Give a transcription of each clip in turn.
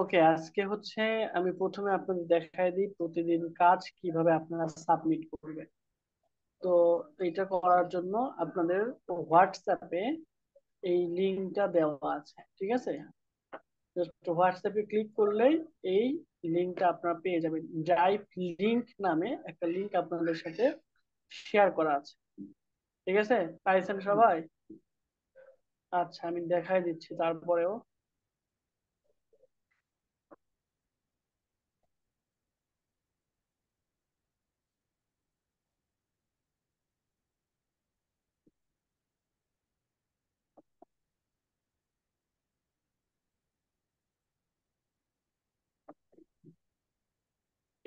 ওকে, আজকে হচ্ছে আমি প্রথমে আপনাদের দেখাই দিই প্রতিদিন কাজ কিভাবে আপনারা সাবমিট করবেন। তো এটা করার জন্য আপনাদের হোয়াটসঅ্যাপে এই লিঙ্কটা দেওয়া আছে, ঠিক আছে? জাস্ট হোয়াটসঅ্যাপে ক্লিক করলেই এই লিঙ্কটা আপনারা পেয়ে যাবেন। ড্রাইভ লিংক নামে একটা লিঙ্ক আপনাদের সাথে শেয়ার করা আছে, ঠিক আছে? পাইছেন সবাই? আচ্ছা, আমি দেখাই দিচ্ছি তারপরেও।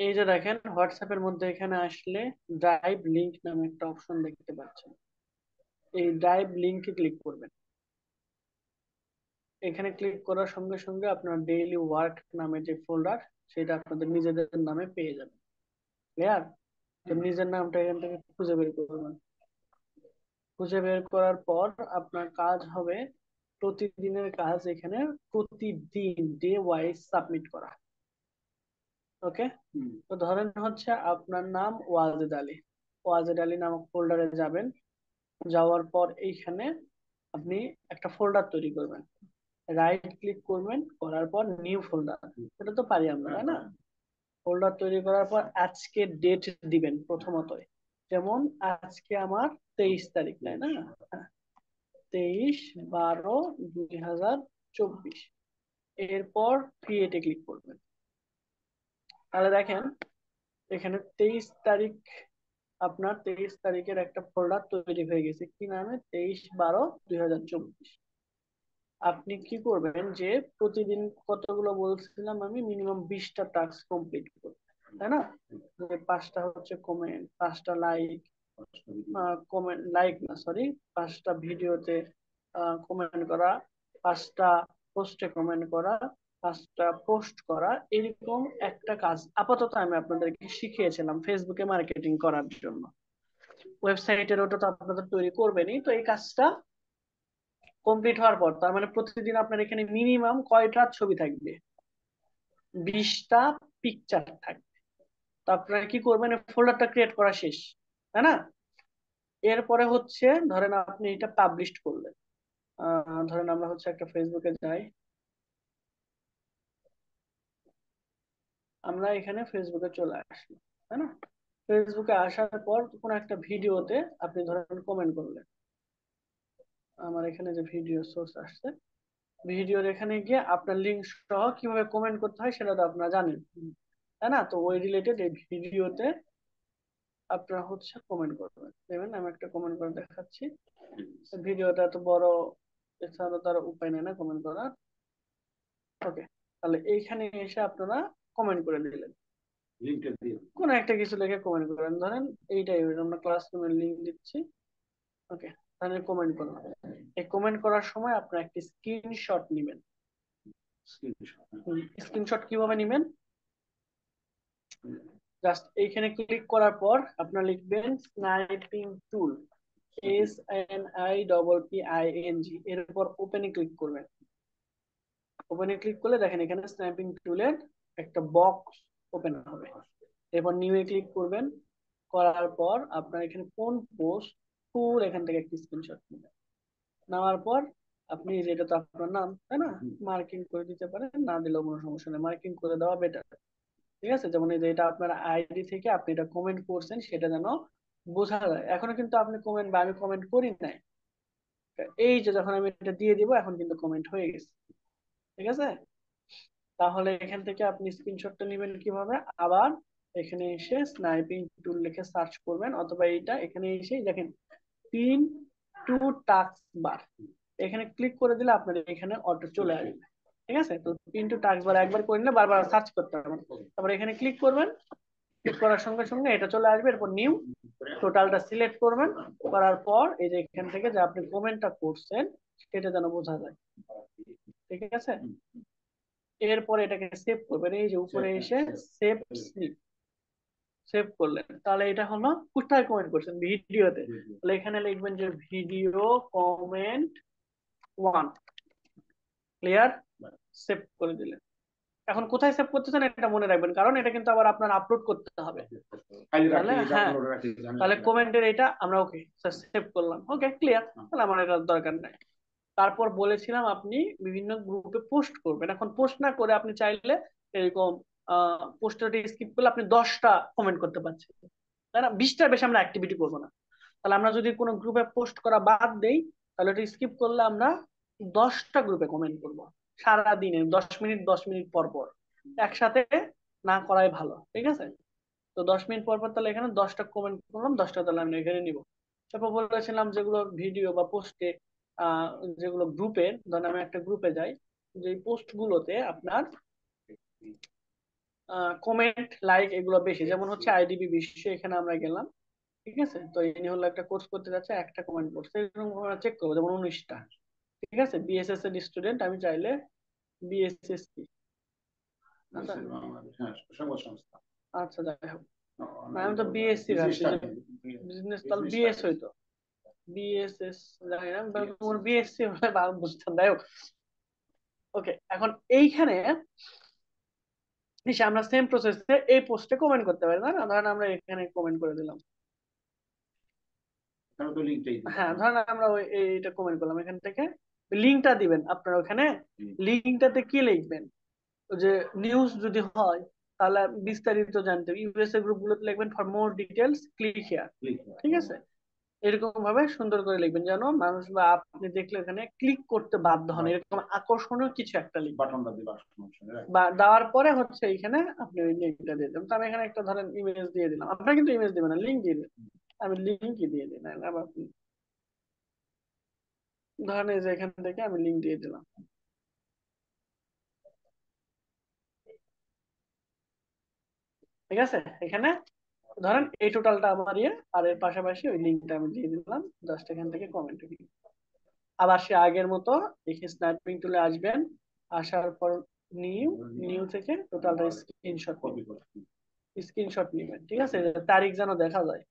এই যে দেখেন, হোয়াটসঅ্যাপের মধ্যে এখানে আসলে ড্রাইভ লিংক নামে একটা অপশন দেখতে পাচ্ছেন। এই ড্রাইভ লিংকে ক্লিক করবেন। এখানে ক্লিক করার সঙ্গে সঙ্গে আপনার ডেইলি ওয়ার্ক নামে যে ফোল্ডার, সেটা আপনাদের নিজেদের নামে পেয়ে যাবেন। ক্লিয়ার? তো নিজের নামটা এখান থেকে খুঁজে বের করবেন। খুঁজে বের করার পর আপনার কাজ হবে প্রতিদিনের কাজ এখানে প্রতিদিন ডে ওয়াইজ সাবমিট করা। ওকে, তো ধরেন হচ্ছে আপনার নাম ওয়াজেদ আলী। ওয়াজেদ আলী নামক ফোল্ডারে যাবেন। যাওয়ার পর এইখানে আপনি একটা ফোল্ডার তৈরি করবেন। রাইট ক্লিক করবেন, করার পর নিউ ফোল্ডার। এটা তো পারি আমরা, তাই না? ফোল্ডার তৈরি করার পর আজকে ডেট দিবেন প্রথমত। যেমন আজকে আমার 23 তারিখ, তাই না? 23/12/2024। এরপর ক্রিয়েটে ক্লিক করবেন। তাহলে দেখেন এখানে 23 তারিখ, আপনার 23 তারিখের একটা ফোল্ডার তৈরি হয়ে গেছে। কি নামে? 23/12/2024। আপনি কি করবেন যে প্রতিদিন কতগুলো বলছিলাম আমি, মিনিমাম 20টা টাস্ক কমপ্লিট করতে, তাই না? যে 5টা হচ্ছে কমেন্ট, 5টা লাইক, কমেন্ট লাইক না সরি, 5টা ভিডিওতে কমেন্ট করা, 5টা পোস্টে কমেন্ট করা, 5টা পোস্ট করা, এরকম একটা কাজ আপাতত আমি আপনাদেরকে শিখিয়েছিলাম ফেসবুকে মার্কেটিং করার জন্য। ওয়েবসাইটের ওটা তো আপনাদের তৈরি করবেনই, তো এই কাজটা কমপ্লিট হওয়ার পর তার মানে প্রতিদিন আপনার এখানে মিনিমাম কয়টা ছবি থাকবে? 20টা পিকচার থাকবে। তো আপনারা কি করবেন, ফোল্ডারটা ক্রিয়েট করা শেষ, তাই না? এরপরে হচ্ছে ধরেন আপনি এটা পাবলিশ করলেন। ধরেন আমরা হচ্ছে একটা ফেসবুকে যাই। আমরা এখানে ফেসবুকে চলে আসলাম, তাই না? ফেসবুকে আসার পর কোন একটা ভিডিওতে আপনি ধরেন কমেন্ট করলেন। আমার এখানে যে ভিডিও সোর্স আসছে, ভিডিওর এখানে গিয়ে আপনার লিঙ্ক সহ কিভাবে কমেন্ট করতে হয় সেটা তো আপনারা জানেন, তাই না? তো ওই রিলেটেড এই ভিডিওতে আপনারা হচ্ছে কমেন্ট করবেন। দেখবেন আমি একটা কমেন্ট করে দেখাচ্ছি। ভিডিওটা তো বড়, এছাড়া তার উপায় নেই না কমেন্ট করার। ওকে, তাহলে এইখানে এসে আপনারা কমেন্ট করে দিলেন, কোন একটা কিছু লিখে কমেন্ট করেন। ধরেন এইটাই, আমরা ক্লাসরুমের লিঙ্ক দিচ্ছি। ওকে, তাহলে কমেন্ট করুন। এই কমেন্ট করার সময় আপনারা একটি স্ক্রিনশট নেবেন। স্ক্রিনশট কিভাবে নেবেন? জাস্ট এইখানে ক্লিক করার পর আপনারা লিখবেন স্নাইপিং টুল, SNIPPING, এরপর ওপেনে ক্লিক করবেন। ওপেনে ক্লিক করলে দেখেন এখানে স্ন্যাপিং টুলের একটা বক্স ওপেন হবে। এরপর নিউ এ ক্লিক করবেন। করার পর আপনার এখানে কোন পোস্ট, ফুল এখান থেকে একটি স্ক্রিনশট নেবেন। নেওয়ার পর আপনি, যেটা তো আপনার নাম, তাই না? মার্কিং করে দিতে পারেন, না দিলেও কোনো সমস্যা নেই, মার্কিং করে দেওয়া বেটার। ঠিক আছে? যেমন এই যে এটা আপনার আইডি থেকে আপনি এটা কমেন্ট করছেন, সেটা যেন বোঝা যায়। এখনো কিন্তু আপনি কমেন্ট বা আমি কমেন্ট করি নাই। এই যে যখন আমি এটা দিয়ে দিব, এখন কিন্তু কমেন্ট হয়ে গেছে। ঠিক আছে? তাহলে এখান থেকে আপনি স্ক্রিনশটটা নেবেন কিভাবে? আবার এখানে এসে স্নাইপিং টুল লিখে সার্চ করবেন, অথবা এইটা এখানে এসে দেখেন পিন টু টাস্ক বার, এখানে ক্লিক করে দিলে আপনার এখানে অটো চলে আসবে। ঠিক আছে? তো পিন টু টাস্ক বার একবার করে নিলে বারবার সার্চ করতে হবে। তারপর এখানে ক্লিক করবেন। ক্লিক করার সঙ্গে সঙ্গে এটা চলে আসবে। এরপর নিউ, টোটালটা সিলেক্ট করবেন। করার পর এই যে এখান থেকে যে আপনি কমেন্টটা করছেন সেটা যেন বোঝা যায়। ঠিক আছে? এরপরে এটাকে সেভ করবেন। এই যে উপরে এসে সেভ স্নিপ, সেভ করলেন। তাহলে এটা হলো কোথায় কমেন্ট করছেন? ভিডিওতে। তাহলে এখানে লিখবেন যে ভিডিও কমেন্ট 1। ক্লিয়ার? সেভ করে দিলেন। এখন কোথায় সেভ করতেছেন এটা মনে রাখবেন, কারণ এটা কিন্তু আবার আপনার আপলোড করতে হবে। তাহলে হ্যাঁ, তাহলে কমেন্টের এটা আমরা ওকে সেভ করলাম, ওকে ক্লিয়ার, তাহলে আমার এটা দরকার নাই। তারপর বলেছিলাম আপনি বিভিন্ন গ্রুপে পোস্ট করবেন। এখন পোস্ট না করে আপনি চাইলে এরকম পোস্টারটি স্কিপ করলে আপনি 10টা কমেন্ট করতে পারছেন, তাই না? 20টার বেশি আমরা অ্যাক্টিভিটি করবো না। তাহলে আমরা যদি কোনো গ্রুপে পোস্ট করা বাদ দেই, তাহলে এটা স্কিপ করলে আমরা 10টা গ্রুপে কমেন্ট করব সারা দিনে, 10 মিনিট 10 মিনিট পর পর, একসাথে না করাই ভালো, ঠিক আছে? তো 10 মিনিট পর পর তাহলে এখানে 10টা কমেন্ট করলাম, 10টা তাহলে আমি এখানে নিব। তারপর বলেছিলাম যেগুলো ভিডিও বা পোস্টে, আহ যেগুলো গ্রুপের, ধরেন আমি একটা গ্রুপে যাই, যে পোস্ট গুলোতে আপনার কমেন্ট লাইক এগুলো বেশি, যেমন হচ্ছে আইডিবি বিশ্ব, এখানে আমরা গেলাম, ঠিক আছে? তো ইনি হলো একটা কোর্স করতে যাচ্ছে, একটা কমেন্ট করছে, এরকম চেক করবো, যেমন 19টা, ঠিক আছে? বিএসএস এর স্টুডেন্ট, আমি চাইলে বিএসএস কি, আচ্ছা আচ্ছা যাই হোক, না, আমি তো বিএসসি ভাবছি, বিজনেস, তাহলে বিএস হইতো, বিএসএস জানি না, তোমার বিএসসি হলে বুঝতাম, যাই হোক। ওকে, এখন এইখানে এসে আমরা সেম প্রসেসে এই পোস্টে কমেন্ট করতে পারি, না? ধরেন আমরা এখানে কমেন্ট করে দিলাম, হ্যাঁ ধরেন আমরা ওই এইটা কমেন্ট করলাম, এখান থেকে লিঙ্কটা দিবেন আপনার ওখানে। লিঙ্কটাতে কি লিখবেন? ওই যে নিউজ যদি হয়, তাহলে বিস্তারিত জানতে ইউএসএ গ্রুপ গুলোতে লিখবেন for more details click here, ঠিক আছে? এরকম ভাবে সুন্দর করে লিখবেন যেন মানুষ বা আপনি দেখলে এখানে ক্লিক করতে বাধ্য হন, এরকম আকর্ষণীয় কিছু একটা লিখবেন। বা দেওয়ার পরে হচ্ছে এখানে আপনি ওই লিঙ্কটা দিয়ে দেবেন। তো আমি এখানে একটা ধরেন ইমেজ দিয়ে দিলাম, আপনারা কিন্তু ইমেজ দিবেন না, লিঙ্ক দিয়ে দিবেন। আমি লিঙ্কই দিয়ে দিই না, আবার আপনি ধরেন এই যে এখান থেকে আমি লিঙ্ক দিয়ে দিলাম, ঠিক আছে? এখানে ধরেন এই টোটালটা আমার ইয়ে, আর এর পাশাপাশি ওই লিঙ্কটা আমি দিয়ে দিলাম, জাস্ট এখান থেকে কমেন্ট। আবার সে আগের মতো দেখে স্ন্যাপিং টুলে আসবেন, আসার পর নিউ, নিউ থেকে টোটালটা স্ক্রিনশট, স্ক্রিনশট নেবেন, ঠিক আছে? যে তারিখ যেন দেখা যায়।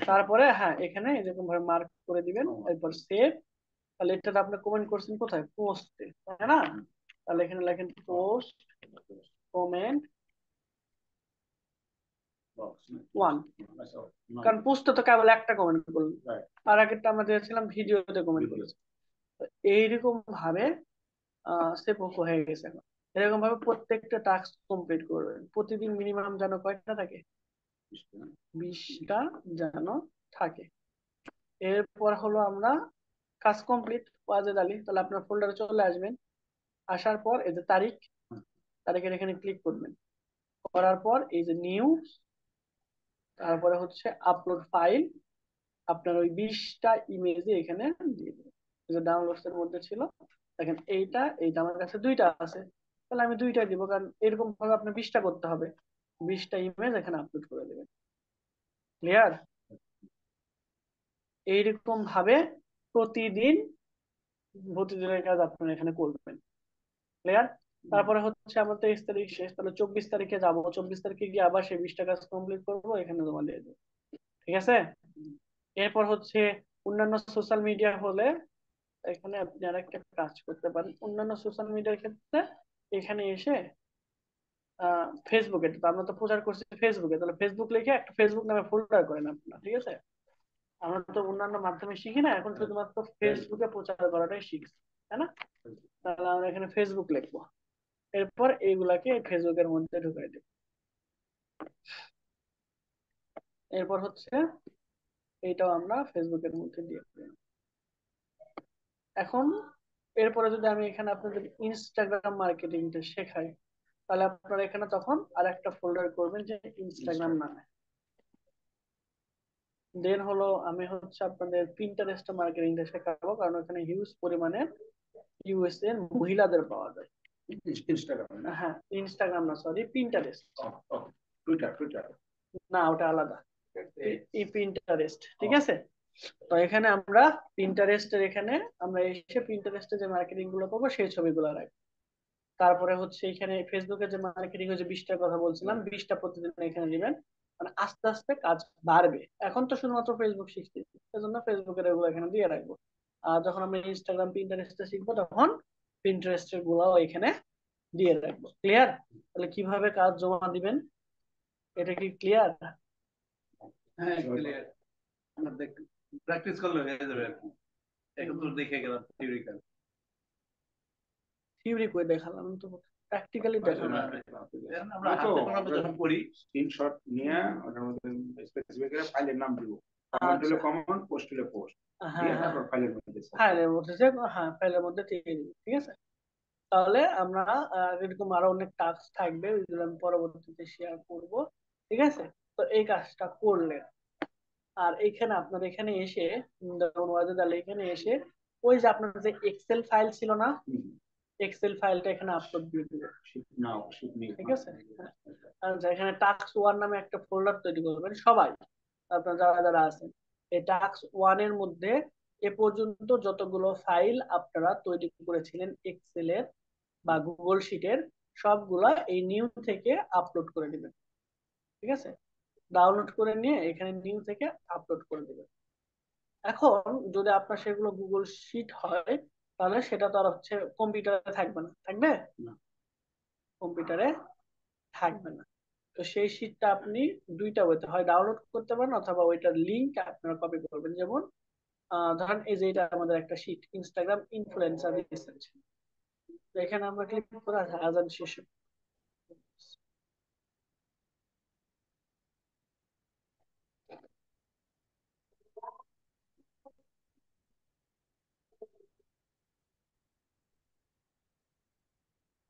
তারপরে হ্যাঁ এখানে এরকম ভাবে মার্ক করে দিবেন, এরপর সেভ। তাহলে এটা আপনি কমেন্ট করছেন কোথায়? পোস্টে, তাই না? তাহলে এখানে লেখেন পোস্ট কমেন্ট 1, কারণ পোস্টে তো কেবল একটা কমেন্ট করলেন, আর আগেরটা আমরা দিয়েছিলাম ভিডিওতে কমেন্ট করেছি। এইরকম ভাবে সেভ হয়ে গেছে। এখন এরকম ভাবে প্রত্যেকটা টাস্ক কমপ্লিট করবেন, প্রতিদিন মিনিমাম যেন কয়টা থাকে? 20টা যেন থাকে। এরপর হলো আমরা কাজ কমপ্লিট, ওয়াজেদ আলী, তাহলে আপনার ফোল্ডারে চলে আসবেন। আসার পর এই যে তারিখ, তারিখের এখানে ক্লিক করবেন, করার পর এই যে নিউ, তারপরে হচ্ছে আপলোড ফাইল, আপনার ওই 20টা ইমেজে এখানে দিয়ে দেবেন। যে ডাউনলোডস এর মধ্যে ছিল, দেখেন এইটা এইটা আমার কাছে 2টা আছে, তাহলে আমি 2টাই দিব, কারণ এরকম ভাবে আপনার 20টা করতে হবে, 20টা ইমেজ এখানে আপলোড করে দেবেন। ক্লিয়ার? এইরকম ভাবে প্রতিদিন, প্রতিদিনের কাজ আপনারা এখানে করবেন। ক্লিয়ার? তারপরে হচ্ছে আমার 23 তারিখ শেষ, তাহলে 24 তারিখে যাবো, 24 তারিখে গিয়ে আবার সেই 20টা কাজ কমপ্লিট করবো, এখানে জমা দিয়ে দেবো, ঠিক আছে? এরপর হচ্ছে অন্যান্য সোশ্যাল মিডিয়া হলে এখানে আপনি আরেকটা কাজ করতে পারেন, অন্যান্য সোশ্যাল মিডিয়ার ক্ষেত্রে এখানে এসে ফেসবুকে, তো আমরা তো প্রচার করছি ফেসবুকে, তাহলে ফেসবুক লিখে একটা ফেসবুক নামে ফোল্ডার করেন আপনারা, ঠিক আছে? আমরা তো অন্যান্য মাধ্যমে শিখি না, এখন শুধুমাত্র ফেসবুকে প্রচার করাটাই শিখছি, তাই না? তাহলে আমরা এখানে ফেসবুক লিখবো, এরপর এইগুলাকে ফেসবুকের মধ্যে ঢুকাই দেব। এরপর হচ্ছে এইটাও আমরা ফেসবুকের মধ্যে দিয়ে দেব। এখন এরপরে যদি আমি এখানে আপনাদের ইনস্টাগ্রাম মার্কেটিংটা শেখাই, তাহলে আপনারা এখানে তখন আর একটা ফোল্ডার করবেন যে ইনস্টাগ্রাম নামে। দেন হলো আমি হচ্ছে আপনাদের পিন্টারেস্ট মার্কেটিংটা শেখাবো, কারণ ওখানে হিউজ পরিমাণে ইউএস এর মহিলাদের পাওয়া যায়। হ্যাঁ, ইনস্টাগ্রাম না, সরি, পিন্টারেস্ট। না, ওটা আলাদা, এই পিন্টারেস্ট, ঠিক আছে? তো এখানে আমরা পিন্টারেস্টের এখানে আমরা এসে পিন্টারেস্টে যে মার্কেটিং গুলো পাবো সেই ছবিগুলো রাখবো। তারপরে হচ্ছে এখানে ফেসবুকে যে মার্কেটিং হচ্ছে 20টার কথা বলছিলাম, 20টা প্রতিদিন এখানে দিবেন, মানে আস্তে আস্তে কাজ বাড়বে। এখন তো শুধুমাত্র ফেসবুক শিখছি, সেজন্য ফেসবুকের এগুলো এখানে দিয়ে রাখবো। আর যখন আমরা ইনস্টাগ্রাম পিন্টারেস্টে শিখবো, তখন পিন্টারেস্টের গুলাও এখানে দিয়ে রাখবো। ক্লিয়ার? তাহলে কিভাবে কাজ জমা দিবেন এটা কি ক্লিয়ার? হ্যাঁ ক্লিয়ার, আমরা প্র্যাকটিস করলে হয়ে যাবে আর কি। এখন তো দেখে গেলাম থিওরিক্যাল। থিওরি কই দেখালাম তো, প্র্যাকটিক্যালি দেখালাম। আমরা হাতে কলমে যখন করি স্ক্রিনশট নিয়ে ওটার মধ্যে স্পেসিফিক করে ফাইলের নাম দিব, কমেন্ট হলে আচ্ছা, কমেন্ট, পোস্ট হলে পোস্ট, হ্যাঁ দিয়ে হ্যাঁ, তারপর ফাইলের মধ্যে সেভ করব। ফাইলের মধ্যে হ্যাঁ ফাইলের মধ্যে দিয়ে দিবি, ঠিক আছে। তাহলে আমরা এরকম আরো অনেক টাস্ক থাকবে, ওইগুলো আমি পরবর্তীতে শেয়ার করব, ঠিক আছে। তো এই কাজটা করলেন, আর এইখানে আপনার এখানে এসে যেমন ওয়াজেদ আলী এখানে এসে ওই যে আপনার যে এক্সেল ফাইল ছিল না, এক্সেল ফাইলটা এখানে আপলোড দিয়ে দিবেন, ঠিক আছে। হ্যাঁ। আর এখানে টাস্ক ওয়ান নামে একটা ফোল্ডার তৈরি করবেন সবাই, আপনার যারা যারা আছেন। এই টাস্ক ওয়ান এর মধ্যে এ পর্যন্ত যতগুলো ফাইল আপনারা তৈরি করেছিলেন এক্সেলের বা গুগল শিটের, সবগুলা এই নিউ থেকে আপলোড করে দিবেন, ঠিক আছে। ডাউনলোড করে নিয়ে এখানে নিউ থেকে আপলোড করে দিবেন। এখন যদি আপনার সেগুলো গুগল শিট হয়, তাহলে সেটা তো আর হচ্ছে কম্পিউটারে থাকবে না, থাকবে কম্পিউটারে থাকবে না। তো সেই শিটটা আপনি দুইটা ওয়েতে হয় ডাউনলোড করতে পারেন, অথবা ওইটার লিংক আপনারা কপি করবেন। যেমন ধরেন এই যে এটা আমাদের একটা শিট, ইনস্টাগ্রাম ইনফ্লুয়েন্সার রিসার্চ। তো এখানে আমরা ক্লিক করে আজান শেষ।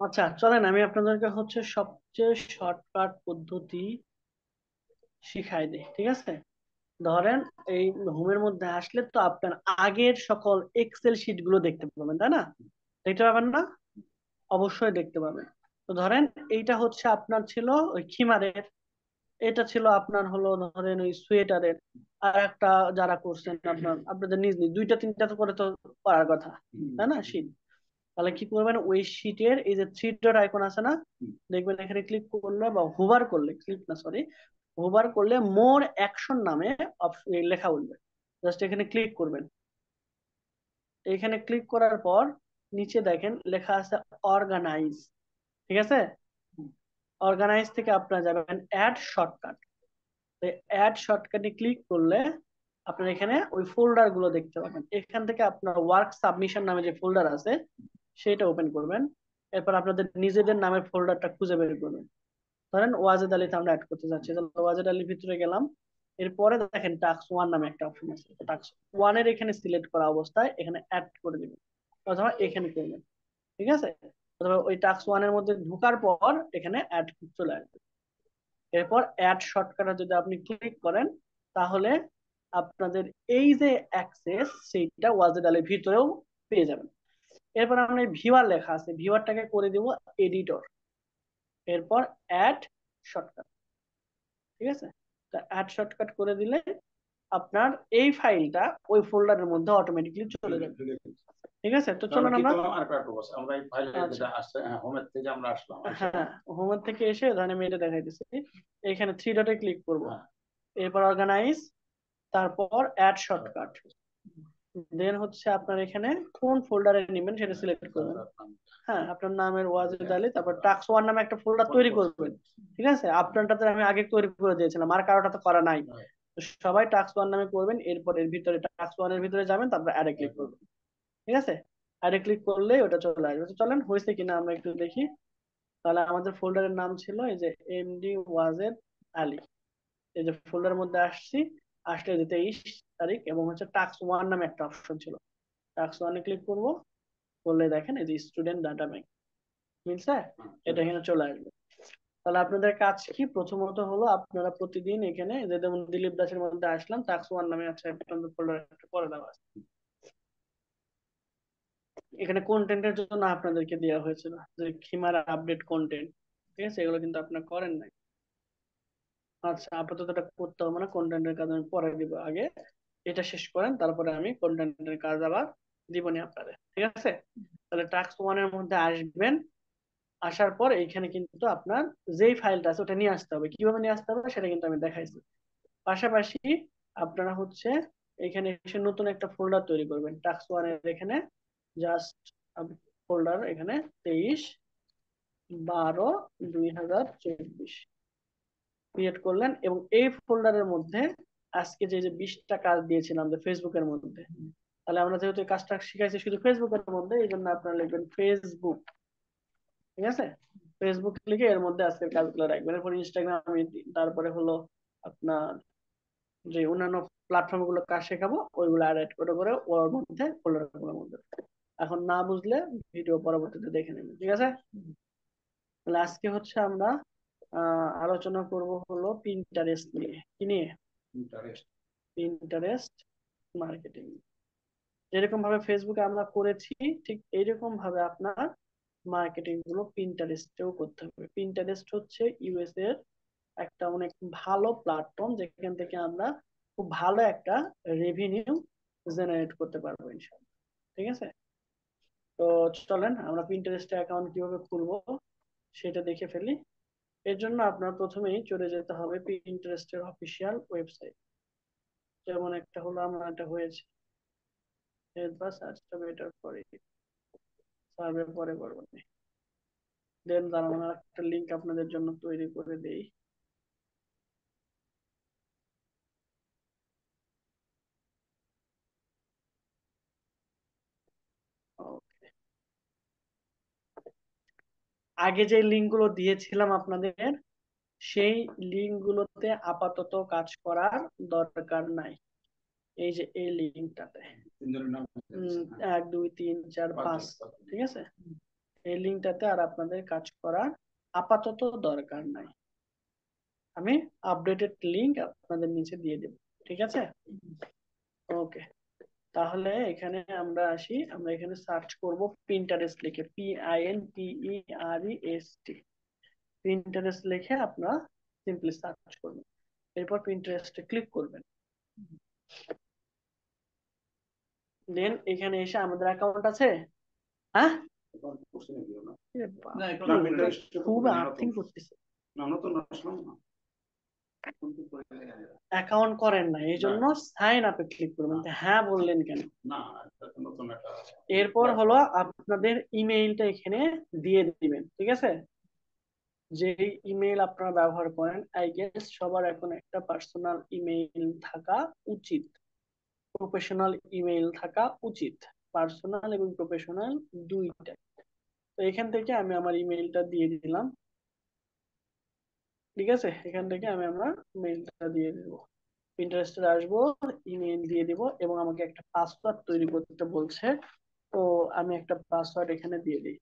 আচ্ছা চলেন আমি আপনাদেরকে হচ্ছে সবচেয়ে শর্টকাট পদ্ধতি শিখাই দিই, ঠিক আছে। ধরেন এই হোমের মধ্যে আসলে তো আপনার আগের সকল এক্সেল শিট গুলো দেখতে পাবেন, তাই না? দেখতে পাবেন না? অবশ্যই দেখতে পাবেন। তো ধরেন এইটা হচ্ছে আপনার ছিল ওই খিমারের, এটা ছিল আপনার হলো ধরেন ওই সোয়েটারের, আর একটা যারা করছেন আপনার আপনাদের নিজ নিজ দুইটা তিনটা তো করে তো করার কথা, তাই না শীট। তাহলে কি করবেন, ওই শীটের এই যে থ্রি ডট আইকন আছে না, দেখবেন এখানে ক্লিক করলে বা হোভার করলে, ক্লিক না সরি, হোভার করলে মোর অ্যাকশন নামে লেখা উঠবে। জাস্ট এখানে ক্লিক করবেন। এখানে ক্লিক করার পর নিচে দেখেন লেখা আছে অর্গানাইজ, ঠিক আছে। অর্গানাইজ থেকে আপনারা যাবেন অ্যাড শর্টকাট। অ্যাড শর্টকাটে ক্লিক করলে আপনার এখানে ওই ফোল্ডার গুলো দেখতে পাবেন। এখান থেকে আপনার ওয়ার্ক সাবমিশন নামে যে ফোল্ডার আছে সেটা ওপেন করবেন। এরপর আপনাদের নিজেদের নামের ফোল্ডারটা খুঁজে বের করবেন। ধরেন ওয়াজেদ আলীতে আমরা অ্যাড করতে যাচ্ছি, তাহলে ওয়াজেদ আলীর ভিতরে গেলাম। এরপরে দেখেন টাস্ক ওয়ান নামে একটা অপশন আছে, টাস্ক ওয়ান এর এখানে সিলেক্ট করা অবস্থায় এখানে অ্যাড করে দিবেন, অথবা এখানে করবেন, ঠিক আছে। অথবা ওই টাস্ক ওয়ান এর মধ্যে ঢোকার পর এখানে অ্যাড চলে আসবে। এরপর অ্যাড শর্টকাটে যদি আপনি ক্লিক করেন, তাহলে আপনাদের এই যে অ্যাক্সেস সেইটা ওয়াজেদ আলীর ভিতরেও পেয়ে যাবেন। এরপর আমরা ভিউয়ার লেখা আছে, ভিউয়ারটাকে করে দিব এডিটর। এরপর অ্যাড শর্টকাট, ঠিক আছে। তো অ্যাড শর্টকাট করে দিলে আপনার এই ফাইলটা ওই ফোল্ডারের মধ্যে অটোমেটিকলি চলে যাবে, ঠিক আছে। তো চলুন আমরা আমরা এই ফাইলে আচ্ছা, যেটা আসছে হোমের থেকে আমরা আসলাম, হ্যাঁ হোমের থেকে এসে ধরেন আমি এটা দেখাইতেছি, এখানে থ্রি ডটে ক্লিক করব, এরপর অর্গানাইজ, তারপর অ্যাড শর্টকাট, দেন হচ্ছে আপনার এখানে কোন ফোল্ডারে নেবেন সেটা সিলেক্ট করবেন। হ্যাঁ আপনার নামের ওয়াজেদ আলী, তারপর টাস্ক ওয়ান নামে একটা ফোল্ডার তৈরি করবেন, ঠিক আছে। আপনারটাতে আমি আগে তৈরি করে দিয়েছিলাম, আর কারোটা তো করা নাই। তো সবাই টাস্ক ওয়ান নামে করবেন, এরপর এর ভিতরে টাস্ক ওয়ান এর ভিতরে যাবেন, তারপর অ্যাডে ক্লিক করবেন, ঠিক আছে। অ্যাডে ক্লিক করলে ওটা চলে আসবে। তো চলেন হয়েছে কিনা আমরা একটু দেখি। তাহলে আমাদের ফোল্ডারের নাম ছিল এই যে এমডি ওয়াজেদ আলী, এই যে ফোল্ডারের মধ্যে আসছি, আসলে যে 23 তারিখ, এবং হচ্ছে টাস্ক ওয়ান নামে একটা অপশন ছিল, টাস্ক ওয়ানে ক্লিক করব, করলে দেখেন এই যে স্টুডেন্ট ডাটা ব্যাংক মিলছে, এটা এখানে চলে আসবে। তাহলে আপনাদের কাজ কি, প্রথমত হলো আপনারা প্রতিদিন এখানে যে যেমন দিলীপ দাসের মধ্যে আসলাম, টাস্ক ওয়ান নামে আছে একটা ফোল্ডার একটা করে দেওয়া আছে। এখানে কন্টেন্টের জন্য আপনাদেরকে দেওয়া হয়েছিল যে খিমার আপডেট কন্টেন্ট, ঠিক আছে, এগুলো কিন্তু আপনারা করেন নাই। আচ্ছা আপাতত এটা করতে হবে না, কন্টেন্টের কাজ আমি পরে দিব, আগে এটা শেষ করেন, তারপরে আমি কন্টেন্টের কাজ আবার দিবনি আপনাদের, ঠিক আছে। তাহলে টাস্ক ওয়ান এর মধ্যে আসবেন, আসার পর এইখানে কিন্তু আপনার যেই ফাইলটা আছে ওটা নিয়ে আসতে হবে, কিভাবে নিয়ে আসতে হবে সেটা কিন্তু আমি দেখাইছি। পাশাপাশি আপনারা হচ্ছে এখানে এসে নতুন একটা ফোল্ডার তৈরি করবেন টাস্ক ওয়ান এর, এখানে জাস্ট ফোল্ডার এখানে 23 12/2024 ক্রিয়েট করলেন এবং এই ফোল্ডারের মধ্যে আজকে যে যে 20টা কাজ দিয়েছিলাম যে ফেসবুকের মধ্যে, তাহলে আমরা যেহেতু এই কাজটা শিখাইছি শুধু ফেসবুকের মধ্যে, এই জন্য আপনারা লিখবেন ফেসবুক। ঠিক আছে, ফেসবুক লিখে এর মধ্যে আজকের কাজগুলো রাখবেন। এরপর ইনস্টাগ্রাম, তারপরে হলো আপনার যে অন্যান্য প্ল্যাটফর্ম গুলো কাজ শেখাবো ওইগুলো অ্যাড করে করে ওর মধ্যে ফোল্ডারগুলোর মধ্যে। এখন না বুঝলে ভিডিও পরবর্তীতে দেখে নেবেন, ঠিক আছে? তাহলে আজকে হচ্ছে আমরা আলোচনা করব হলো পিন্টারেস্ট নিয়ে। কি নিয়ে? Pinterest marketing. যেরকম ভাবে ফেসবুকে আমরা করেছি ঠিক এইরকম ভাবে আপনার মার্কেটিং গুলো পিন্টারেস্টেও করতে হবে। পিন্টারেস্ট হচ্ছে ইউএস এর একটা অনেক ভালো প্ল্যাটফর্ম যেখান থেকে আমরা খুব ভালো একটা রেভিনিউ জেনারেট করতে পারবো ইনশাআল্লাহ। ঠিক আছে, তো চলেন আমরা পিন্টারেস্টে অ্যাকাউন্ট কিভাবে খুলবো সেটা দেখে ফেলি। এর জন্য আপনার প্রথমেই চলে যেতে হবে পিন্টারেস্টের অফিসিয়াল ওয়েবসাইট। যেমন একটা হলো আমার একটা হয়েছে, বা সার্চটা বেটার করে সার্ভে পরে করবো। দেন দাঁড়ানো একটা লিংক আপনাদের জন্য তৈরি করে দেই। Okay. আগে যে লিংক গুলো দিয়েছিলাম আপনাদের, সেই লিংক গুলোতে আপাতত কাজ করার দরকার নাই। এই যে এই লিঙ্কটাতে 1 2 3 4 5, ঠিক আছে, এই লিঙ্কটাতে আর আপনাদের কাজ করার আপাতত দরকার নাই। আমি আপডেটেড লিঙ্ক আপনাদের নিচে দিয়ে দেব, ঠিক আছে? ওকে, তাহলে এখানে আমরা আসি। আমরা এখানে সার্চ করব পিন্টারেস্ট লিখে, PINTEREST। পিন্টারেস্ট লিখে আপনারা সিম্পলি সার্চ করবেন, এরপর পিন্টারেস্টে ক্লিক করবেন। দেন এখানে এসে আমাদের অ্যাকাউন্ট আছে। হ্যাঁ, খুব আর্থিং করতেছে, অ্যাকাউন্ট করেন না এই জন্য সাইন আপে ক্লিক করবেন। হ্যাঁ বললেন কেন? এরপর হলো আপনাদের ইমেইলটা এখানে দিয়ে দিবেন, ঠিক আছে? যে ইমেইল আপনারা ব্যবহার করেন, আই গেস সবার এখন একটা পার্সোনাল ইমেইল থাকা উচিত, প্রফেশনাল ইমেইল থাকা উচিত। পার্সোনাল এবং প্রফেশনাল দুইটা। তো এখান থেকে আমি আমার ইমেইলটা দিয়ে দিলাম, ঠিক আছে? এখান থেকে আমি আমার মেইলটা দিয়ে দিব, পিন্টারেস্টে আসবো, ইমেইল দিয়ে দিব এবং আমাকে একটা পাসওয়ার্ড তৈরি করতে বলছে। তো আমি একটা পাসওয়ার্ড এখানে দিয়ে দিই।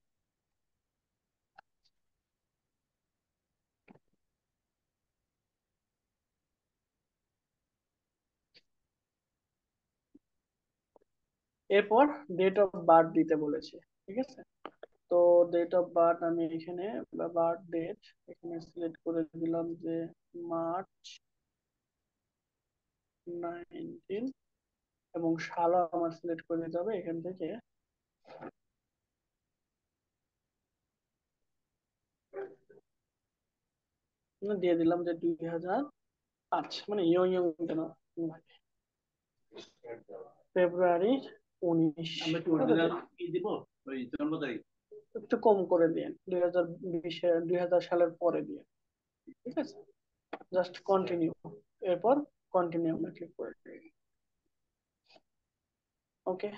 এরপর ডেট অফ বার্থ দিতে বলেছে, ঠিক আছে? তো ডেট অফ বার্থ আমি এখানে, বা বার্থ ডেট এখানে সিলেক্ট করে দিলাম যে March 19, এবং সালও আমার সিলেক্ট করে দিতে হবে এখান থেকে। দিয়ে দিলাম যে 2005, মানে ইয়ং ইয়ং কেন, February 19। আমরা কি অরিজিনাল কি দিব ওই জন্ম তারিখ? একটু কম করে দিন, 2020 সালের পরে দিয়ে, ঠিক আছে? জাস্ট কন্টিনিউ, এরপর কন্টিনিউ আমরা ক্লিক করে দিই। ওকে,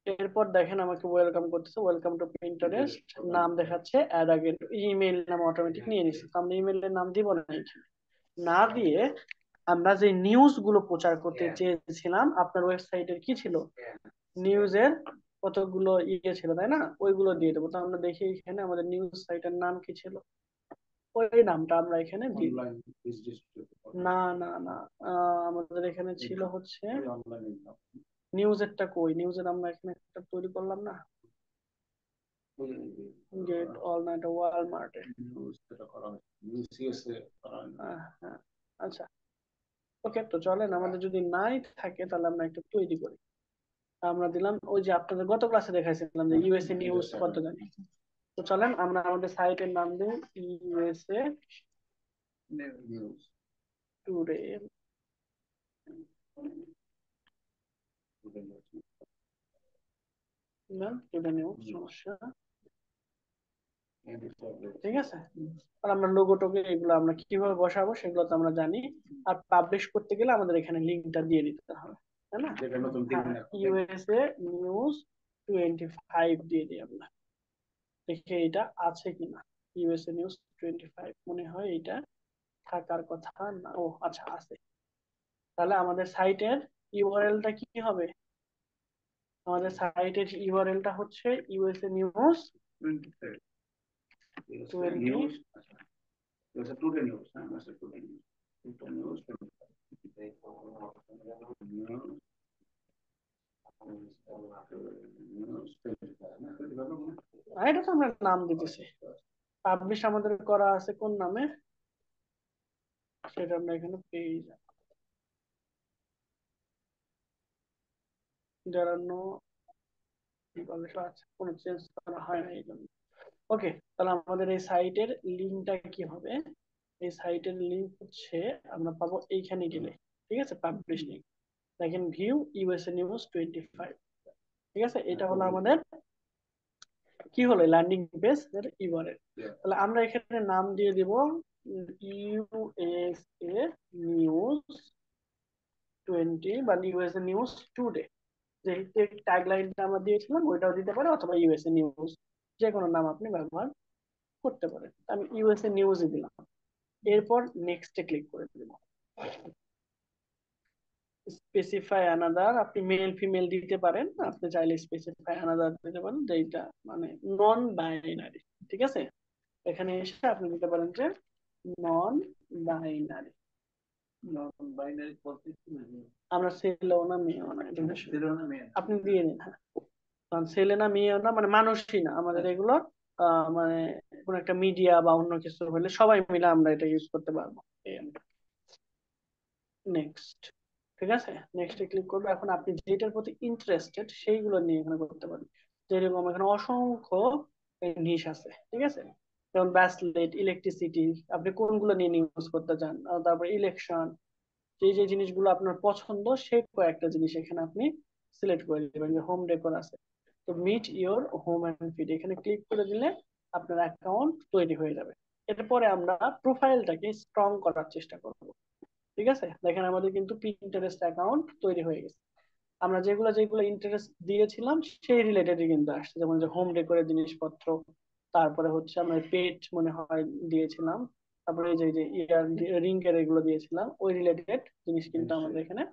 এরপর দেখেন আমাকে ওয়েলকাম করতেছে, ওয়েলকাম টু পিন্টারেস্ট নাম দেখাচ্ছে, অ্যাড আগেন ইমেইল নাম অটোমেটিক নিয়ে নিচ্ছে। আমরা ইমেইলের নাম দিব না, না দিয়ে আমরা যে নিউজ গুলো প্রচার করতে চেয়েছিলাম, আপনার ওয়েবসাইটের কি ছিল, নিউজের কতগুলো ইয়ে ছিল তাই না, ওইগুলো দিয়ে দেবো। তো আমরা দেখি এখানে আমাদের নিউজ সাইটের নাম কি ছিল, ওই নামটা আমরা এখানে দিই। না না না, আমাদের এখানে ছিল হচ্ছে নিউজেরটা কই, নিউজের আমরা এখানে একটা তৈরি করলাম না, গেট অল নাইট ওয়ালমার্টে। হ্যাঁ, আচ্ছা, ওকে, তো চলেন আমাদের যদি নাই থাকে তাহলে আমরা একটা তৈরি করি। আমরা দিলাম ওই যে আপনাদের গত ক্লাসে দেখাইছিলাম যে ইউএসএ নিউজ কত জানি। তো চলেন আমরা আমাদের সাইটের নাম দিই ইউএসএ টুডে। না টুডে নিউজ, সমস্যা। ঠিক আছে। আর আমরা লোগো টোকে এগুলো আমরা কিভাবে বসাবো সেগুলো তো আমরা জানি। আর পাবলিশ করতে গেলে আমাদের এখানে লিঙ্কটা দিয়ে দিতে হবে, তাই না? ইউএসএ নিউজ 25 দিয়ে দিই আমরা, দেখি এটা আছে কিনা। ইউএসএ নিউজ 25 মনে হয় এটা থাকার কথা না। ও আচ্ছা, আছে। তাহলে আমাদের সাইটের ইউআরএলটা কি হবে? আমাদের সাইটের ইউআরএলটা হচ্ছে ইউএসএ নিউজ 20। এটা তো আমরা নাম দিতেছি, পাবলিশ আমাদের করা আছে কোন নামে সেটা আমরা এখানে পেয়ে যাবো। যারা নো পাবলিশ আছে, কোনো চেঞ্জ করা হয় না এই জন্য। ওকে, তাহলে আমাদের এই সাইটের লিঙ্কটা কি হবে? এই সাইটের লিঙ্ক হচ্ছে আমরা পাবো এইখানে গেলে, ঠিক আছে, পাবলিশ লিঙ্ক। দেখেন ভিউ ইউএসএ নিউজ 25, ঠিক আছে, এটা হলো আমাদের কি হলো ল্যান্ডিং পেজ এর ইউআরএল। তাহলে আমরা এখানে নাম দিয়ে দিব ইউএসএ নিউজ 20 বা ইউএসএ নিউজ টুডে, যে ট্যাগলাইনটা আমরা দিয়েছিলাম ওইটাও দিতে পারে, অথবা ইউএসএ নিউজ, যে কোনো নাম আপনি ব্যবহার করতে পারেন। আমি ইউএসএ নিউজই দিলাম। এরপর নেক্সটে ক্লিক করে দিব। স্পেসিফাই অ্যানাদার, আপনি মেল ফিমেল দিতে পারেন, আপনি চাইলে স্পেসিফাই অ্যানাদার দিতে পারেন, যেটা মানে নন বাইনারি। ঠিক আছে, এখানে এসে আপনি দিতে পারেন যে নন বাইনারি। নন বাইনারি বলতে কি বুঝি? আমরা ছেলেও না মেয়েও না, আপনি দিয়ে দিন। হ্যাঁ, কারণ ছেলে না মেয়েও না মানে মানুষই না আমাদের এগুলো, মানে কোন একটা মিডিয়া বা অন্য কিছু হলে সবাই মিলে আমরা এটা ইউজ করতে পারবো। নেক্সট, ঠিক আছে, নেক্সটে ক্লিক করবো। এখন আপনি যেটার প্রতি ইন্টারেস্টেড সেইগুলো নিয়ে এখানে করতে পারেন। যেরকম এখানে অসংখ্য নিশ আছে, ঠিক আছে, যেমন ব্যাসলেট, ইলেকট্রিসিটি, আপনি কোনগুলো নিয়ে নিউজ করতে চান, আর তারপর ইলেকশন, যে যে জিনিসগুলো আপনার পছন্দ সেই কয়েকটা জিনিস এখানে আপনি সিলেক্ট করে দিবেন। যে হোম ডেকোর আছে, তো meet your home and feed, এখানে ক্লিক করে দিলে আপনার অ্যাকাউন্ট তৈরি হয়ে যাবে। এরপরে আমরা প্রোফাইলটাকে স্ট্রং করার চেষ্টা করব। ঠিক আছে, দেখেন আমাদের কিন্তু পিন্টারেস্ট অ্যাকাউন্ট তৈরি হয়ে গেছে। আমরা যেগুলো যেগুলো ইন্টারেস্ট দিয়েছিলাম সেই রিলেটেডই কিন্তু আসছে, যেমন যে হোম ডেকোরের জিনিসপত্র, তারপরে হচ্ছে আমরা পেট মনে হয় দিয়েছিলাম, তারপরে এই যে ইয়ার রিং এর এগুলো দিয়েছিলাম, ওই রিলেটেড জিনিস কিন্তু আমাদের এখানে